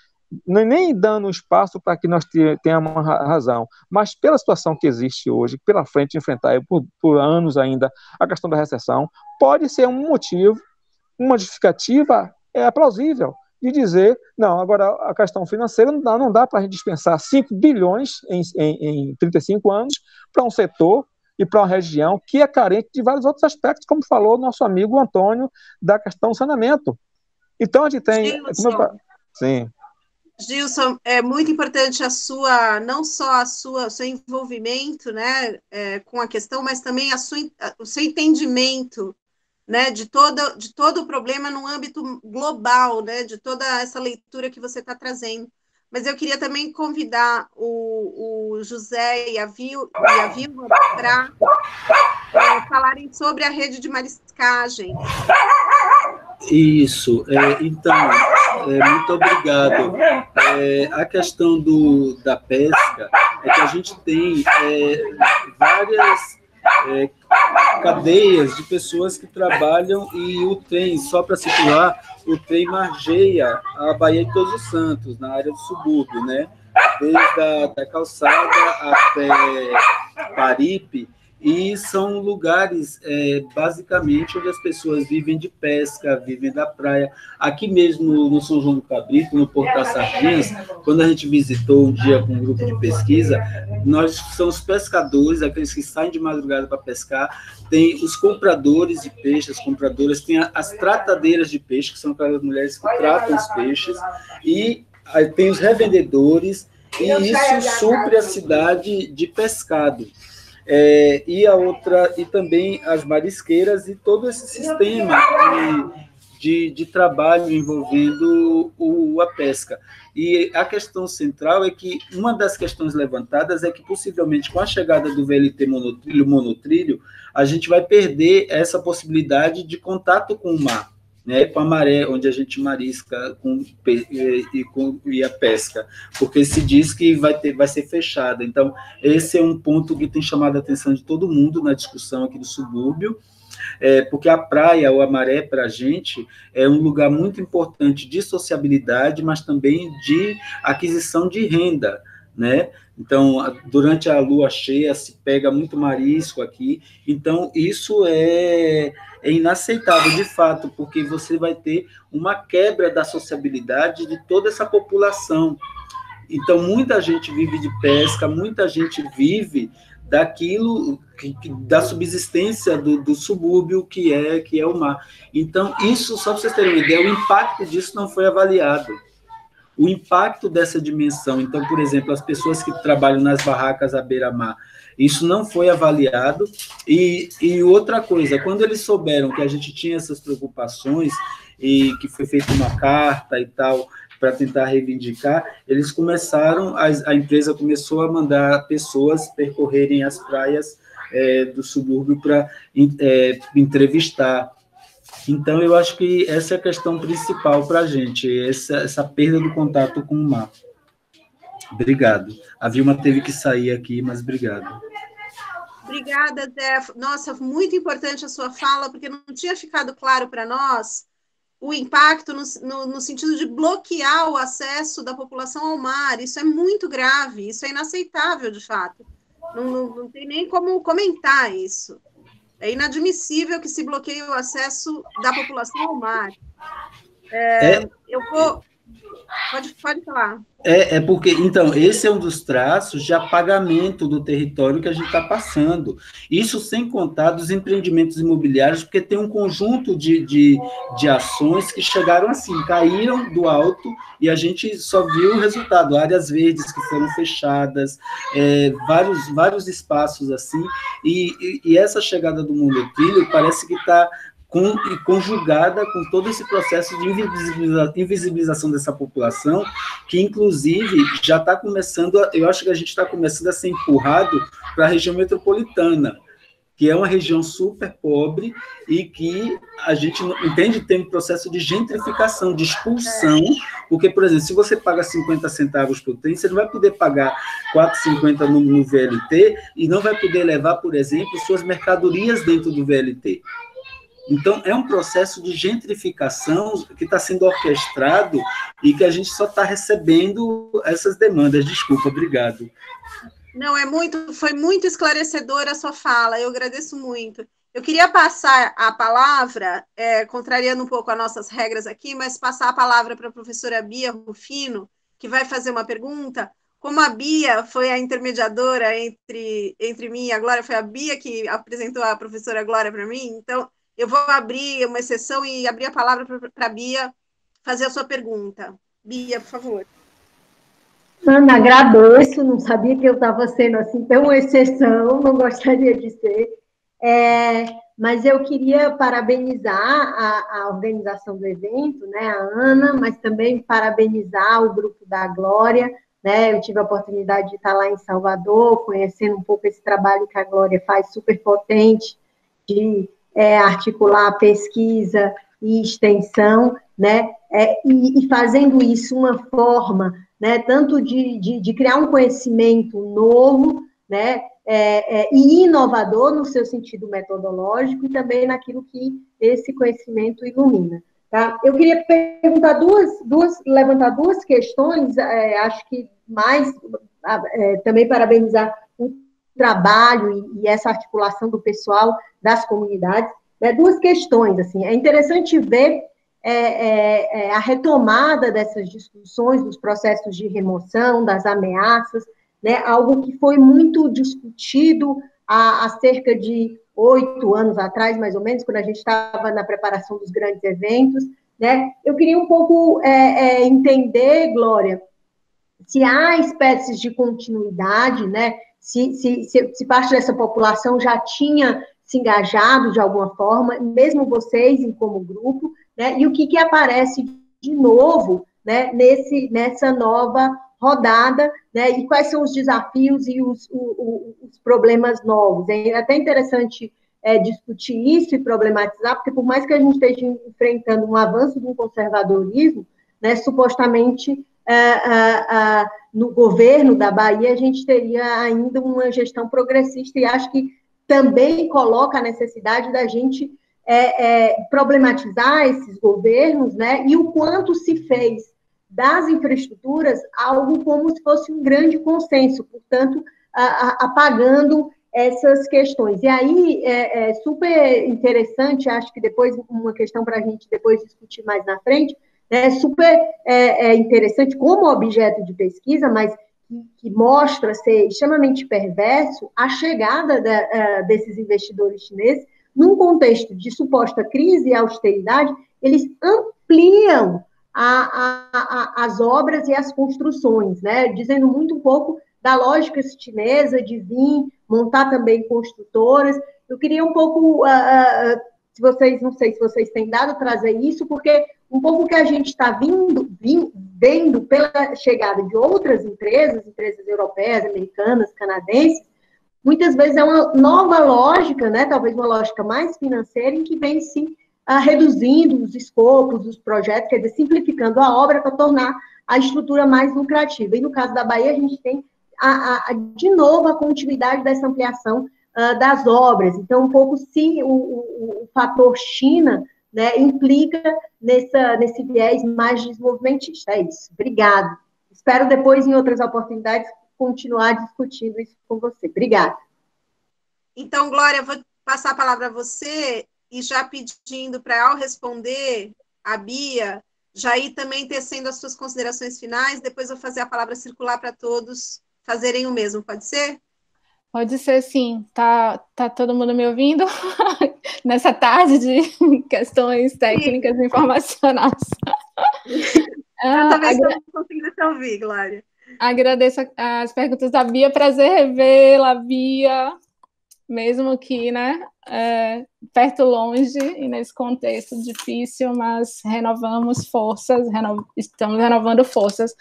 S10: nem dando espaço para que nós tenhamos uma razão, mas pela situação que existe hoje, pela frente, enfrentar por anos ainda a questão da recessão, pode ser um motivo, uma justificativa plausível de dizer, não, agora a questão financeira não dá para a gente dispensar 5 bilhões em 35 anos para um setor e para uma região que é carente de vários outros aspectos, como falou nosso amigo Antônio, da questão do saneamento. Então a gente tem... Sim.
S1: Gilson, é muito importante não só o seu envolvimento, né, com a questão, mas também o seu entendimento, né, de todo o problema no âmbito global, né, de toda essa leitura que você está trazendo. mas eu queria também convidar o José e a Vilma para falarem sobre a rede de mariscagem.
S11: Isso, então, muito obrigado. A questão da pesca é que a gente tem várias cadeias de pessoas que trabalham e o trem, só para situar, o trem margeia a Baía de Todos os Santos, na área do subúrbio, né? Desde a calçada até Paripe, e são lugares, basicamente, onde as pessoas vivem de pesca, vivem da praia. Aqui mesmo no São João do Cabrito, no Porto das Sardinhas, quando a gente visitou um dia com um grupo de pesquisa, nós somos pescadores, aqueles que saem de madrugada para pescar, tem os compradores de peixe, as compradoras, tem as tratadeiras de peixe, que são aquelas mulheres que tratam os peixes, e aí tem os revendedores, e isso supre a cidade de pescado. E também as marisqueiras e todo esse sistema de trabalho envolvendo a pesca. E a questão central é que uma das questões levantadas é que, possivelmente, com a chegada do VLT monotrilho, a gente vai perder essa possibilidade de contato com o mar, né, com a maré, onde a gente marisca e a pesca, porque se diz que vai ser fechada. Então, esse é um ponto que tem chamado a atenção de todo mundo na discussão aqui do subúrbio, porque a praia ou a maré, para a gente, é um lugar muito importante de sociabilidade, mas também de aquisição de renda, né? Então, durante a lua cheia, se pega muito marisco aqui, então isso é inaceitável, de fato, porque você vai ter uma quebra da sociabilidade de toda essa população. Então, muita gente vive de pesca, muita gente vive daquilo, da subsistência do subúrbio, que é o mar. Então, isso, só para vocês terem uma ideia, o impacto disso não foi avaliado. O impacto dessa dimensão. Então, por exemplo, as pessoas que trabalham nas barracas à beira-mar, isso não foi avaliado. E outra coisa, quando eles souberam que a gente tinha essas preocupações e que foi feita uma carta e tal, para tentar reivindicar, eles começaram, a empresa começou a mandar pessoas percorrerem as praias do subúrbio para entrevistar. Então, eu acho que essa é a questão principal para a gente, essa perda do contato com o mar. Obrigado. A Vilma teve que sair aqui, mas obrigado.
S1: Obrigada, Zé. Nossa, muito importante a sua fala, porque não tinha ficado claro para nós o impacto no sentido de bloquear o acesso da população ao mar. Isso é muito grave, isso é inaceitável, de fato. Não tem nem como comentar isso. É inadmissível que se bloqueie o acesso da população ao mar. Eu vou... Pode falar.
S11: Porque, então, esse é um dos traços de apagamento do território que a gente está passando. Isso sem contar dos empreendimentos imobiliários, porque tem um conjunto de ações que chegaram assim, caíram do alto, e a gente só viu o resultado, áreas verdes que foram fechadas, vários espaços assim, e essa chegada do monotrilho parece que está conjugada com todo esse processo de invisibilização dessa população, que, inclusive, já está começando, eu acho que a gente está começando a ser empurrado para a região metropolitana, que é uma região super pobre e que a gente entende tem um processo de gentrificação, de expulsão, porque, por exemplo, se você paga 50 centavos por trem, você não vai poder pagar 4,50 no VLT e não vai poder levar, por exemplo, suas mercadorias dentro do VLT. Então, é um processo de gentrificação que está sendo orquestrado e que a gente só está recebendo essas demandas. Desculpa, obrigado.
S1: Não, foi muito esclarecedora a sua fala, eu agradeço muito. Eu queria passar a palavra, contrariando um pouco as nossas regras aqui, mas passar a palavra para a professora Bia Rufino, que vai fazer uma pergunta. Como a Bia foi a intermediadora entre mim e a Glória, foi a Bia que apresentou a professora Glória para mim, então eu vou abrir uma exceção e abrir a palavra para a Bia fazer a sua pergunta. Bia, por favor.
S13: Ana, agradeço, não sabia que eu estava sendo assim tão exceção, não gostaria de ser. mas eu queria parabenizar a organização do evento, né, a Ana, mas também parabenizar o Grupo da Glória, né, eu tive a oportunidade de estar lá em Salvador, conhecendo um pouco esse trabalho que a Glória faz super potente, de articular pesquisa e extensão, né, e fazendo isso uma forma, né, tanto de criar um conhecimento novo, né, e inovador no seu sentido metodológico e também naquilo que esse conhecimento ilumina. Tá? Eu queria perguntar levantar duas questões, acho que mais, também parabenizar o trabalho e essa articulação do pessoal das comunidades, né? Duas questões, assim, é interessante ver a retomada dessas discussões, dos processos de remoção, das ameaças, né? Algo que foi muito discutido há cerca de 8 anos atrás, mais ou menos, quando a gente estava na preparação dos grandes eventos, né? Eu queria um pouco entender, Glória, se há espécies de continuidade, né? Se parte dessa população já tinha se engajado de alguma forma, mesmo vocês como grupo, né? E o que aparece de novo, né? Nessa nova rodada, né? E quais são os desafios e os problemas novos? É até interessante discutir isso e problematizar, porque por mais que a gente esteja enfrentando um avanço do conservadorismo, né? Supostamente no governo da Bahia a gente teria ainda uma gestão progressista, e acho que também coloca a necessidade da gente problematizar esses governos, né? E o quanto se fez das infraestruturas algo como se fosse um grande consenso, portanto, apagando essas questões. E aí, é super interessante, acho que depois, uma questão para a gente depois discutir mais na frente, é super interessante como objeto de pesquisa, mas que mostra ser extremamente perverso a chegada desses investidores chineses num contexto de suposta crise e austeridade. Eles ampliam as obras e as construções, né? Dizendo muito um pouco da lógica chinesa de vir montar também construtoras. Eu queria um pouco, não sei se vocês têm dado trazer isso, porque um pouco que a gente está vendo pela chegada de outras empresas europeias, americanas, canadenses, muitas vezes é uma nova lógica, né? Talvez uma lógica mais financeira, em que vem se reduzindo os escopos, os projetos, quer dizer, simplificando a obra para tornar a estrutura mais lucrativa. E no caso da Bahia, a gente tem, de novo, a continuidade dessa ampliação das obras. Então, um pouco se o fator China, né, implica nesse viés mais desenvolvimentista. É isso. Obrigada. Espero depois, em outras oportunidades, continuar discutindo isso com você. Obrigada.
S1: Então, Glória, vou passar a palavra a você e já pedindo para, ao responder, a Bia, já ir também tecendo as suas considerações finais, depois eu vou fazer a palavra circular para todos fazerem o mesmo, pode ser?
S2: Pode ser, sim. Tá todo mundo me ouvindo? Nessa tarde de questões técnicas e informacionais.
S1: Dessa vez estamos conseguindo te ouvir, Glória.
S2: Agradeço as perguntas da Bia, prazer revê-la, Bia, mesmo que, né, perto, longe, e nesse contexto difícil, mas renovamos forças, estamos renovando forças.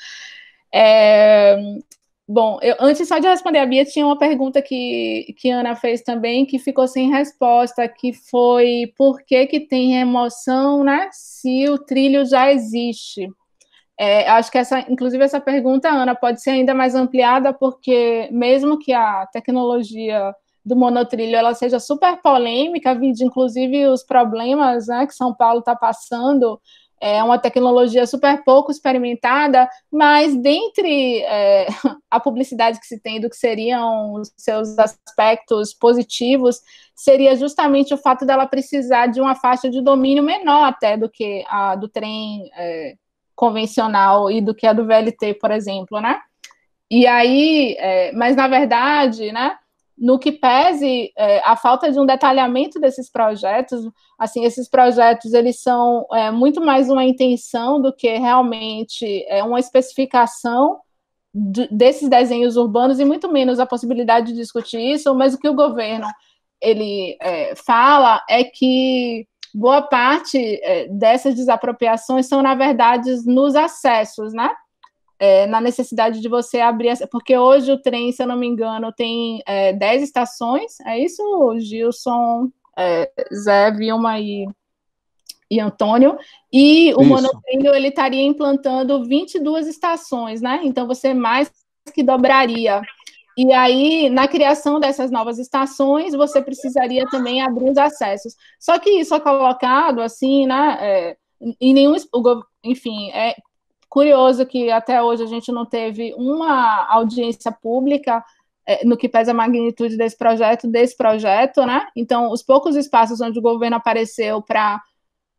S2: Bom, antes só de responder a Bia, tinha uma pergunta que a Ana fez também, que ficou sem resposta, que foi por que tem remoção, né, se o trilho já existe. Acho que inclusive essa pergunta, Ana, pode ser ainda mais ampliada, porque mesmo que a tecnologia do monotrilho ela seja super polêmica, vide inclusive os problemas, né, que São Paulo está passando, é uma tecnologia super pouco experimentada, mas dentre a publicidade que se tem do que seriam os seus aspectos positivos, seria justamente o fato dela precisar de uma faixa de domínio menor até do que a do trem convencional e do que a do VLT, por exemplo, né? E aí, mas na verdade, né, no que pese a falta de um detalhamento desses projetos, assim, esses projetos, eles são muito mais uma intenção do que realmente uma especificação desses desenhos urbanos, e muito menos a possibilidade de discutir isso, mas o que o governo ele fala é que boa parte dessas desapropriações são, na verdade, nos acessos, né? Na necessidade de você abrir... Porque hoje o trem, se eu não me engano, tem 10 estações, é isso, Gilson, Zé, Vilma e Antônio, e o monotrilho ele estaria implantando 22 estações, né? Então, você mais que dobraria. E aí, na criação dessas novas estações, você precisaria também abrir os acessos. Só que isso é colocado, assim, né, em nenhum... Enfim, é curioso que até hoje a gente não teve uma audiência pública no que pesa a magnitude desse projeto, né? Então, os poucos espaços onde o governo apareceu para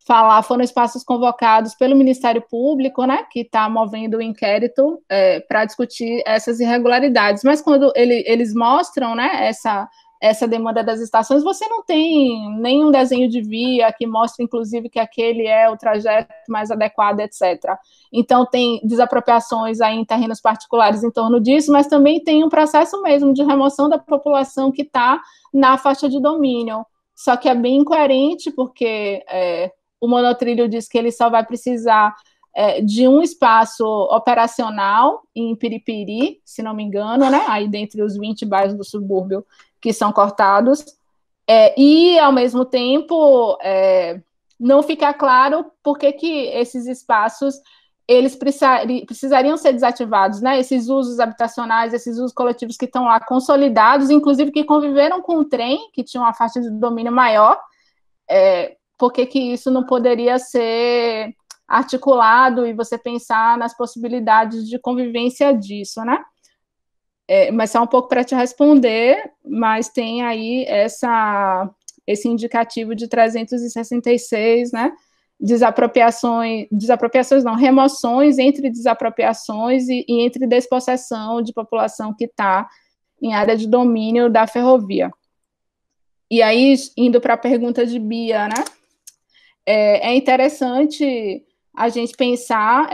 S2: falar foram espaços convocados pelo Ministério Público, né, que está movendo o inquérito para discutir essas irregularidades. Mas quando eles mostram, né, essa demanda das estações, você não tem nenhum desenho de via que mostre, inclusive, que aquele é o trajeto mais adequado, etc. Então, tem desapropriações aí em terrenos particulares em torno disso, mas também tem um processo mesmo de remoção da população que está na faixa de domínio. Só que é bem incoerente, porque o monotrilho diz que ele só vai precisar de um espaço operacional em Piripiri, se não me engano, né? Aí dentre os 20 bairros do subúrbio que são cortados, e, ao mesmo tempo, não fica claro por que esses espaços eles precisariam ser desativados, né? Esses usos habitacionais, esses usos coletivos que estão lá consolidados, inclusive que conviveram com o trem, que tinha uma faixa de domínio maior, por que isso não poderia ser articulado e você pensar nas possibilidades de convivência disso, né? Mas só um pouco para te responder, mas tem aí esse indicativo de 366, né? Desapropriações não, remoções entre desapropriações e entre despossessão de população que está em área de domínio da ferrovia. E aí, indo para a pergunta de Bia, né? É interessante a gente pensar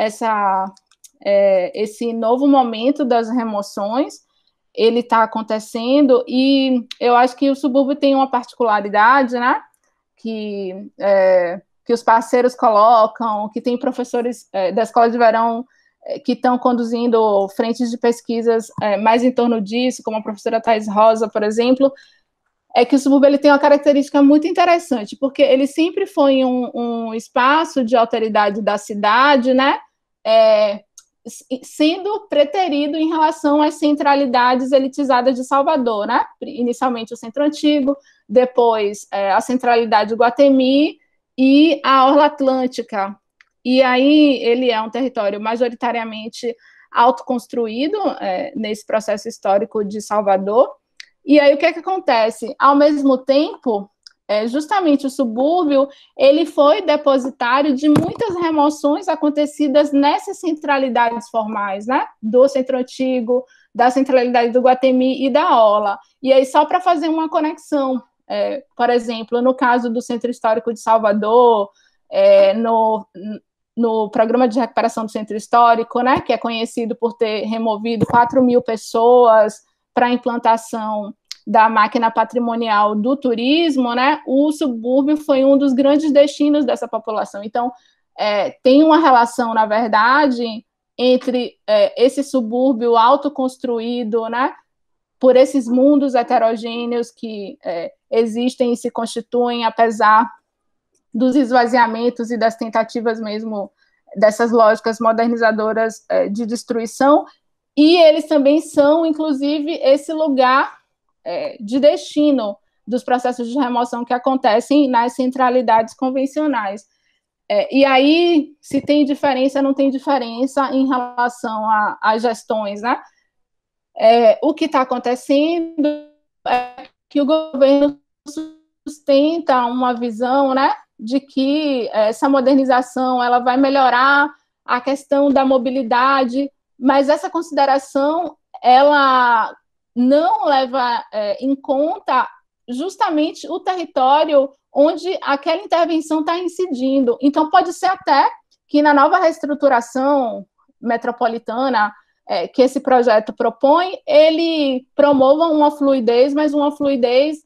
S2: esse novo momento das remoções, ele está acontecendo, e eu acho que o subúrbio tem uma particularidade, né? Que os parceiros colocam, que tem professores da Escola de Verão que estão conduzindo frentes de pesquisas mais em torno disso, como a professora Thais Rosa, por exemplo, é que o subúrbio ele tem uma característica muito interessante, porque ele sempre foi um espaço de alteridade da cidade, né, sendo preterido em relação às centralidades elitizadas de Salvador, né, inicialmente o Centro Antigo, depois a centralidade do Guatemi e a Orla Atlântica. E aí ele é um território majoritariamente autoconstruído nesse processo histórico de Salvador. E aí, o que acontece? Ao mesmo tempo, justamente o subúrbio, ele foi depositário de muitas remoções acontecidas nessas centralidades formais, né? Do Centro Antigo, da centralidade do Guatemi e da Orla. E aí, só para fazer uma conexão, por exemplo, no caso do Centro Histórico de Salvador, no programa de recuperação do Centro Histórico, né? Que é conhecido por ter removido 4.000 pessoas para a implantação da máquina patrimonial do turismo, né, o subúrbio foi um dos grandes destinos dessa população. Então, tem uma relação, na verdade, entre esse subúrbio autoconstruído, né, por esses mundos heterogêneos que existem e se constituem, apesar dos esvaziamentos e das tentativas mesmo dessas lógicas modernizadoras de destruição, e eles também são, inclusive, esse lugar de destino dos processos de remoção que acontecem nas centralidades convencionais. E aí, se tem diferença, não tem diferença em relação às gestões, né? O que está acontecendo é que o governo sustenta uma visão, né, de que essa modernização ela vai melhorar a questão da mobilidade, mas essa consideração ela não leva em conta justamente o território onde aquela intervenção está incidindo. Então, pode ser até que na nova reestruturação metropolitana que esse projeto propõe, ele promova uma fluidez, mas uma fluidez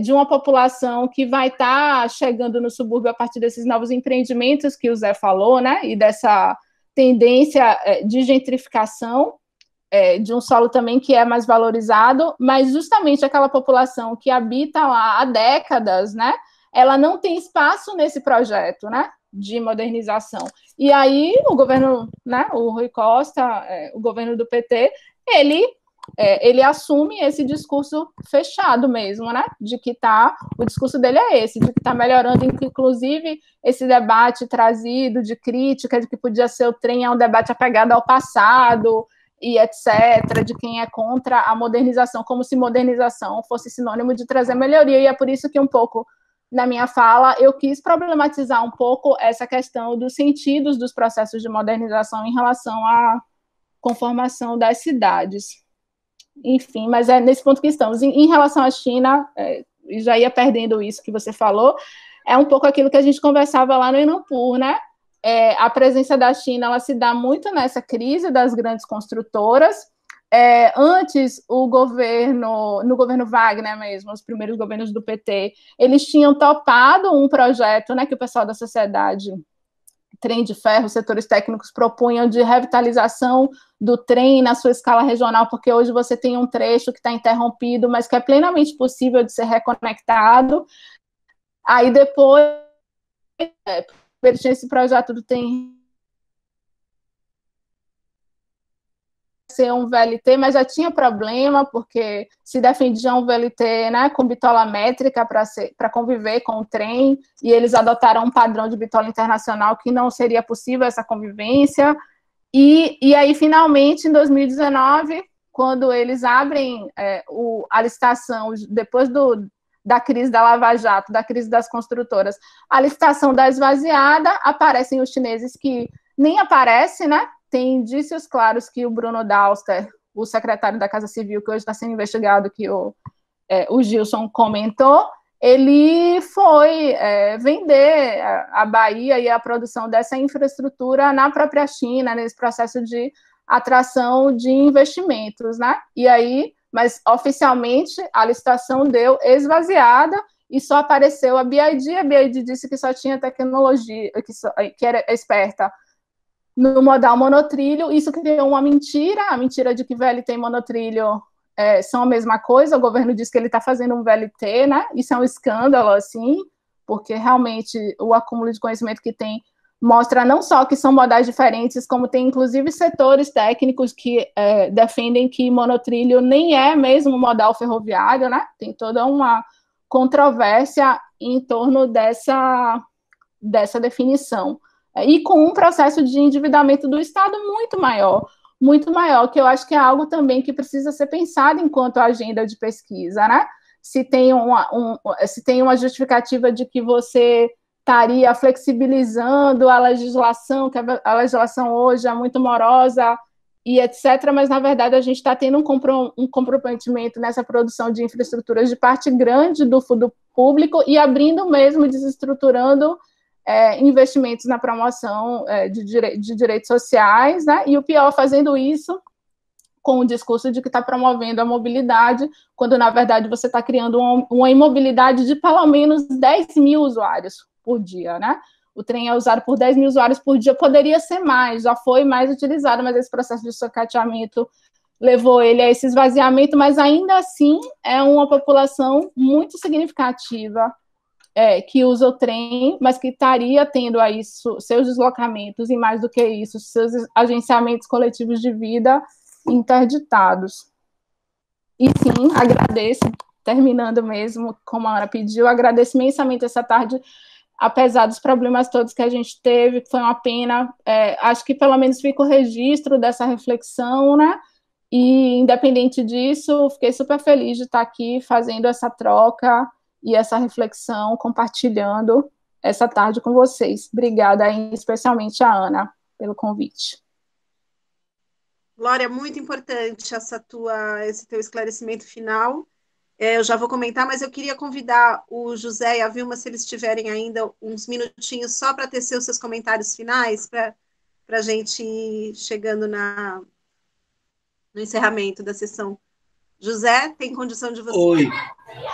S2: de uma população que vai estar chegando no subúrbio a partir desses novos empreendimentos que o Zé falou, né, e dessa tendência de gentrificação, de um solo também que é mais valorizado, mas justamente aquela população que habita lá há décadas, né, ela não tem espaço nesse projeto, né, de modernização. E aí o governo, né, o Rui Costa, o governo do PT, ele assume esse discurso fechado mesmo, né, de que o discurso dele é esse, de que está melhorando, inclusive esse debate trazido de crítica, de que podia ser o trem, é um debate apegado ao passado, e etc., de quem é contra a modernização, como se modernização fosse sinônimo de trazer melhoria, e é por isso que um pouco, na minha fala, eu quis problematizar um pouco essa questão dos sentidos dos processos de modernização em relação à conformação das cidades. Enfim, mas é nesse ponto que estamos. Em relação à China, já ia perdendo isso que você falou, é um pouco aquilo que a gente conversava lá no Inampur, né? A presença da China, ela se dá muito nessa crise das grandes construtoras. Antes, no governo Wagner mesmo, os primeiros governos do PT, eles tinham topado um projeto, né, que o pessoal da sociedade Trem de Ferro, setores técnicos propunham de revitalização do trem na sua escala regional, porque hoje você tem um trecho que está interrompido, mas que é plenamente possível de ser reconectado. Aí depois, tinha esse projeto do trem ser um VLT, mas já tinha problema, porque se defendia um VLT, né, com bitola métrica para conviver com o trem, e eles adotaram um padrão de bitola internacional que não seria possível essa convivência, e aí, finalmente, em 2019, quando eles abrem a licitação, depois da crise da Lava Jato, da crise das construtoras, a licitação da esvaziada, aparecem os chineses que nem aparecem, né? Tem indícios claros que o Bruno Dauster, o secretário da Casa Civil, que hoje está sendo investigado, que o Gilson comentou, ele foi vender a Bahia e a produção dessa infraestrutura na própria China, nesse processo de atração de investimentos, né? E aí, mas oficialmente a licitação deu esvaziada e só apareceu a BID disse que só tinha tecnologia, que era esperta no modal monotrilho. Isso criou uma mentira, a mentira de que VLT e monotrilho são a mesma coisa. O governo diz que ele está fazendo um VLT, né? Isso é um escândalo, assim, porque realmente o acúmulo de conhecimento que tem mostra não só que são modais diferentes, como tem inclusive setores técnicos que defendem que monotrilho nem é mesmo modal ferroviário, né? Tem toda uma controvérsia em torno dessa definição. E com um processo de endividamento do Estado muito maior, que eu acho que é algo também que precisa ser pensado enquanto agenda de pesquisa, né? Se tem uma justificativa de que você estaria flexibilizando a legislação, que a legislação hoje é muito morosa e etc., mas, na verdade, a gente está tendo um comprometimento nessa produção de infraestruturas de parte grande do fundo público e abrindo mesmo, desestruturando investimentos na promoção de direitos sociais, né? E o pior, fazendo isso com o discurso de que está promovendo a mobilidade, quando, na verdade, você está criando uma imobilidade de pelo menos 10 mil usuários por dia, né? O trem é usado por 10 mil usuários por dia, poderia ser mais, já foi mais utilizado, mas esse processo de sucateamento levou ele a esse esvaziamento, mas ainda assim é uma população muito significativa que usa o trem, mas que estaria tendo aí seus deslocamentos e, mais do que isso, seus agenciamentos coletivos de vida interditados. E sim, agradeço, terminando mesmo, como a Ana pediu, agradeço imensamente essa tarde, apesar dos problemas todos que a gente teve, foi uma pena, acho que pelo menos fica o registro dessa reflexão, né? E, independente disso, fiquei super feliz de estar aqui fazendo essa troca e essa reflexão, compartilhando essa tarde com vocês. Obrigada, especialmente a Ana, pelo convite.
S1: Glória, muito importante esse teu esclarecimento final. Eu já vou comentar, mas eu queria convidar o José e a Vilma, se eles tiverem ainda uns minutinhos, só para tecer os seus comentários finais, para a gente ir chegando no encerramento da sessão José, tem condição de você?
S11: Oi,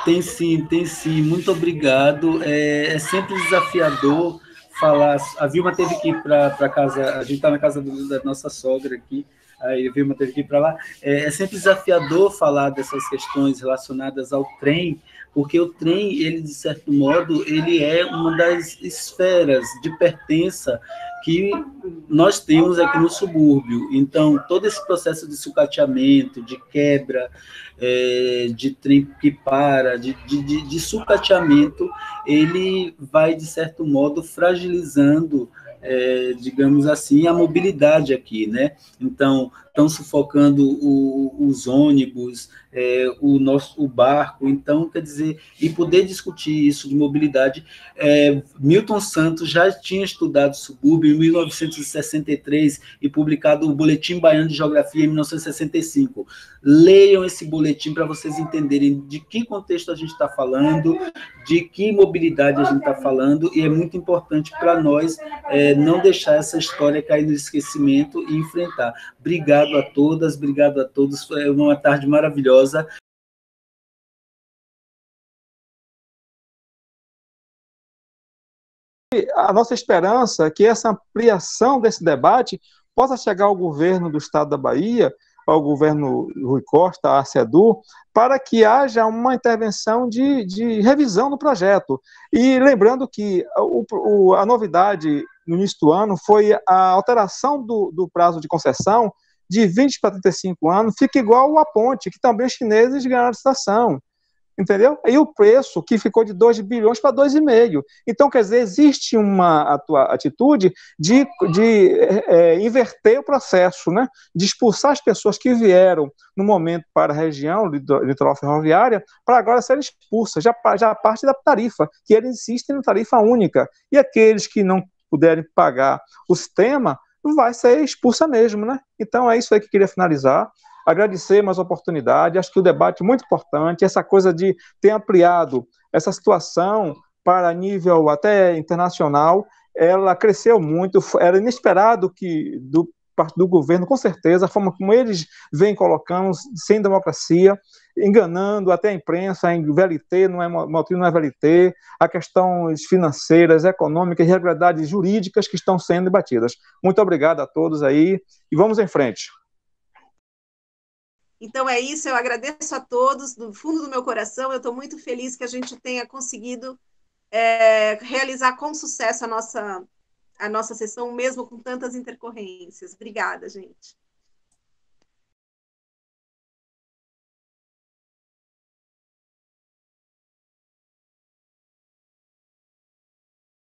S11: tem sim, tem sim. Muito obrigado. É sempre desafiador falar. A Vilma teve que ir para casa, a gente está na casa da nossa sogra aqui, aí a Vilma teve que ir para lá. É sempre desafiador falar dessas questões relacionadas ao trem, porque o trem, ele, de certo modo, ele é uma das esferas de pertença que nós temos aqui no subúrbio. Então, todo esse processo de sucateamento, de quebra, de trem que para, de sucateamento, ele vai, de certo modo, fragilizando, digamos assim, a mobilidade aqui, né? Então, estão sufocando os ônibus, o barco. Então, quer dizer, e poder discutir isso de mobilidade, Milton Santos já tinha estudado subúrbio em 1963 e publicado o Boletim Baiano de Geografia em 1965. Leiam esse boletim para vocês entenderem de que contexto a gente está falando, de que mobilidade a gente está falando, e é muito importante para nós não deixar essa história cair no esquecimento e enfrentar. Obrigado a todas, obrigado a todos, foi uma tarde maravilhosa.
S10: A nossa esperança é que essa ampliação desse debate possa chegar ao governo do Estado da Bahia, ao governo Rui Costa, à ACEDU, para que haja uma intervenção de revisão do projeto. E lembrando que a novidade no início do ano foi a alteração do prazo de concessão de 20 para 35 anos, fica igual a ponte, que também os chineses ganharam a licitação. Entendeu? E o preço que ficou de 2 bilhões para 2,5. Então, quer dizer, existe uma atitude de inverter o processo, né? De expulsar as pessoas que vieram no momento para a região litoral ferroviária, para agora serem expulsas, já parte da tarifa, que eles insistem na tarifa única. E aqueles que não puderem pagar o sistema, vai ser expulsa mesmo, né? Então, é isso aí que eu queria finalizar. Agradecer mais a oportunidade, acho que o debate é muito importante, essa coisa de ter ampliado essa situação para nível até internacional, ela cresceu muito, era inesperado que parte do governo, com certeza, a forma como eles vêm colocando, sem democracia, enganando até a imprensa, em VLT, motivo não é VLT, a questões financeiras, econômicas, irregularidades jurídicas que estão sendo debatidas. Muito obrigado a todos aí, e vamos em frente.
S1: Então é isso, eu agradeço a todos, do fundo do meu coração, eu estou muito feliz que a gente tenha conseguido realizar com sucesso a nossa sessão, mesmo com tantas intercorrências. Obrigada, gente.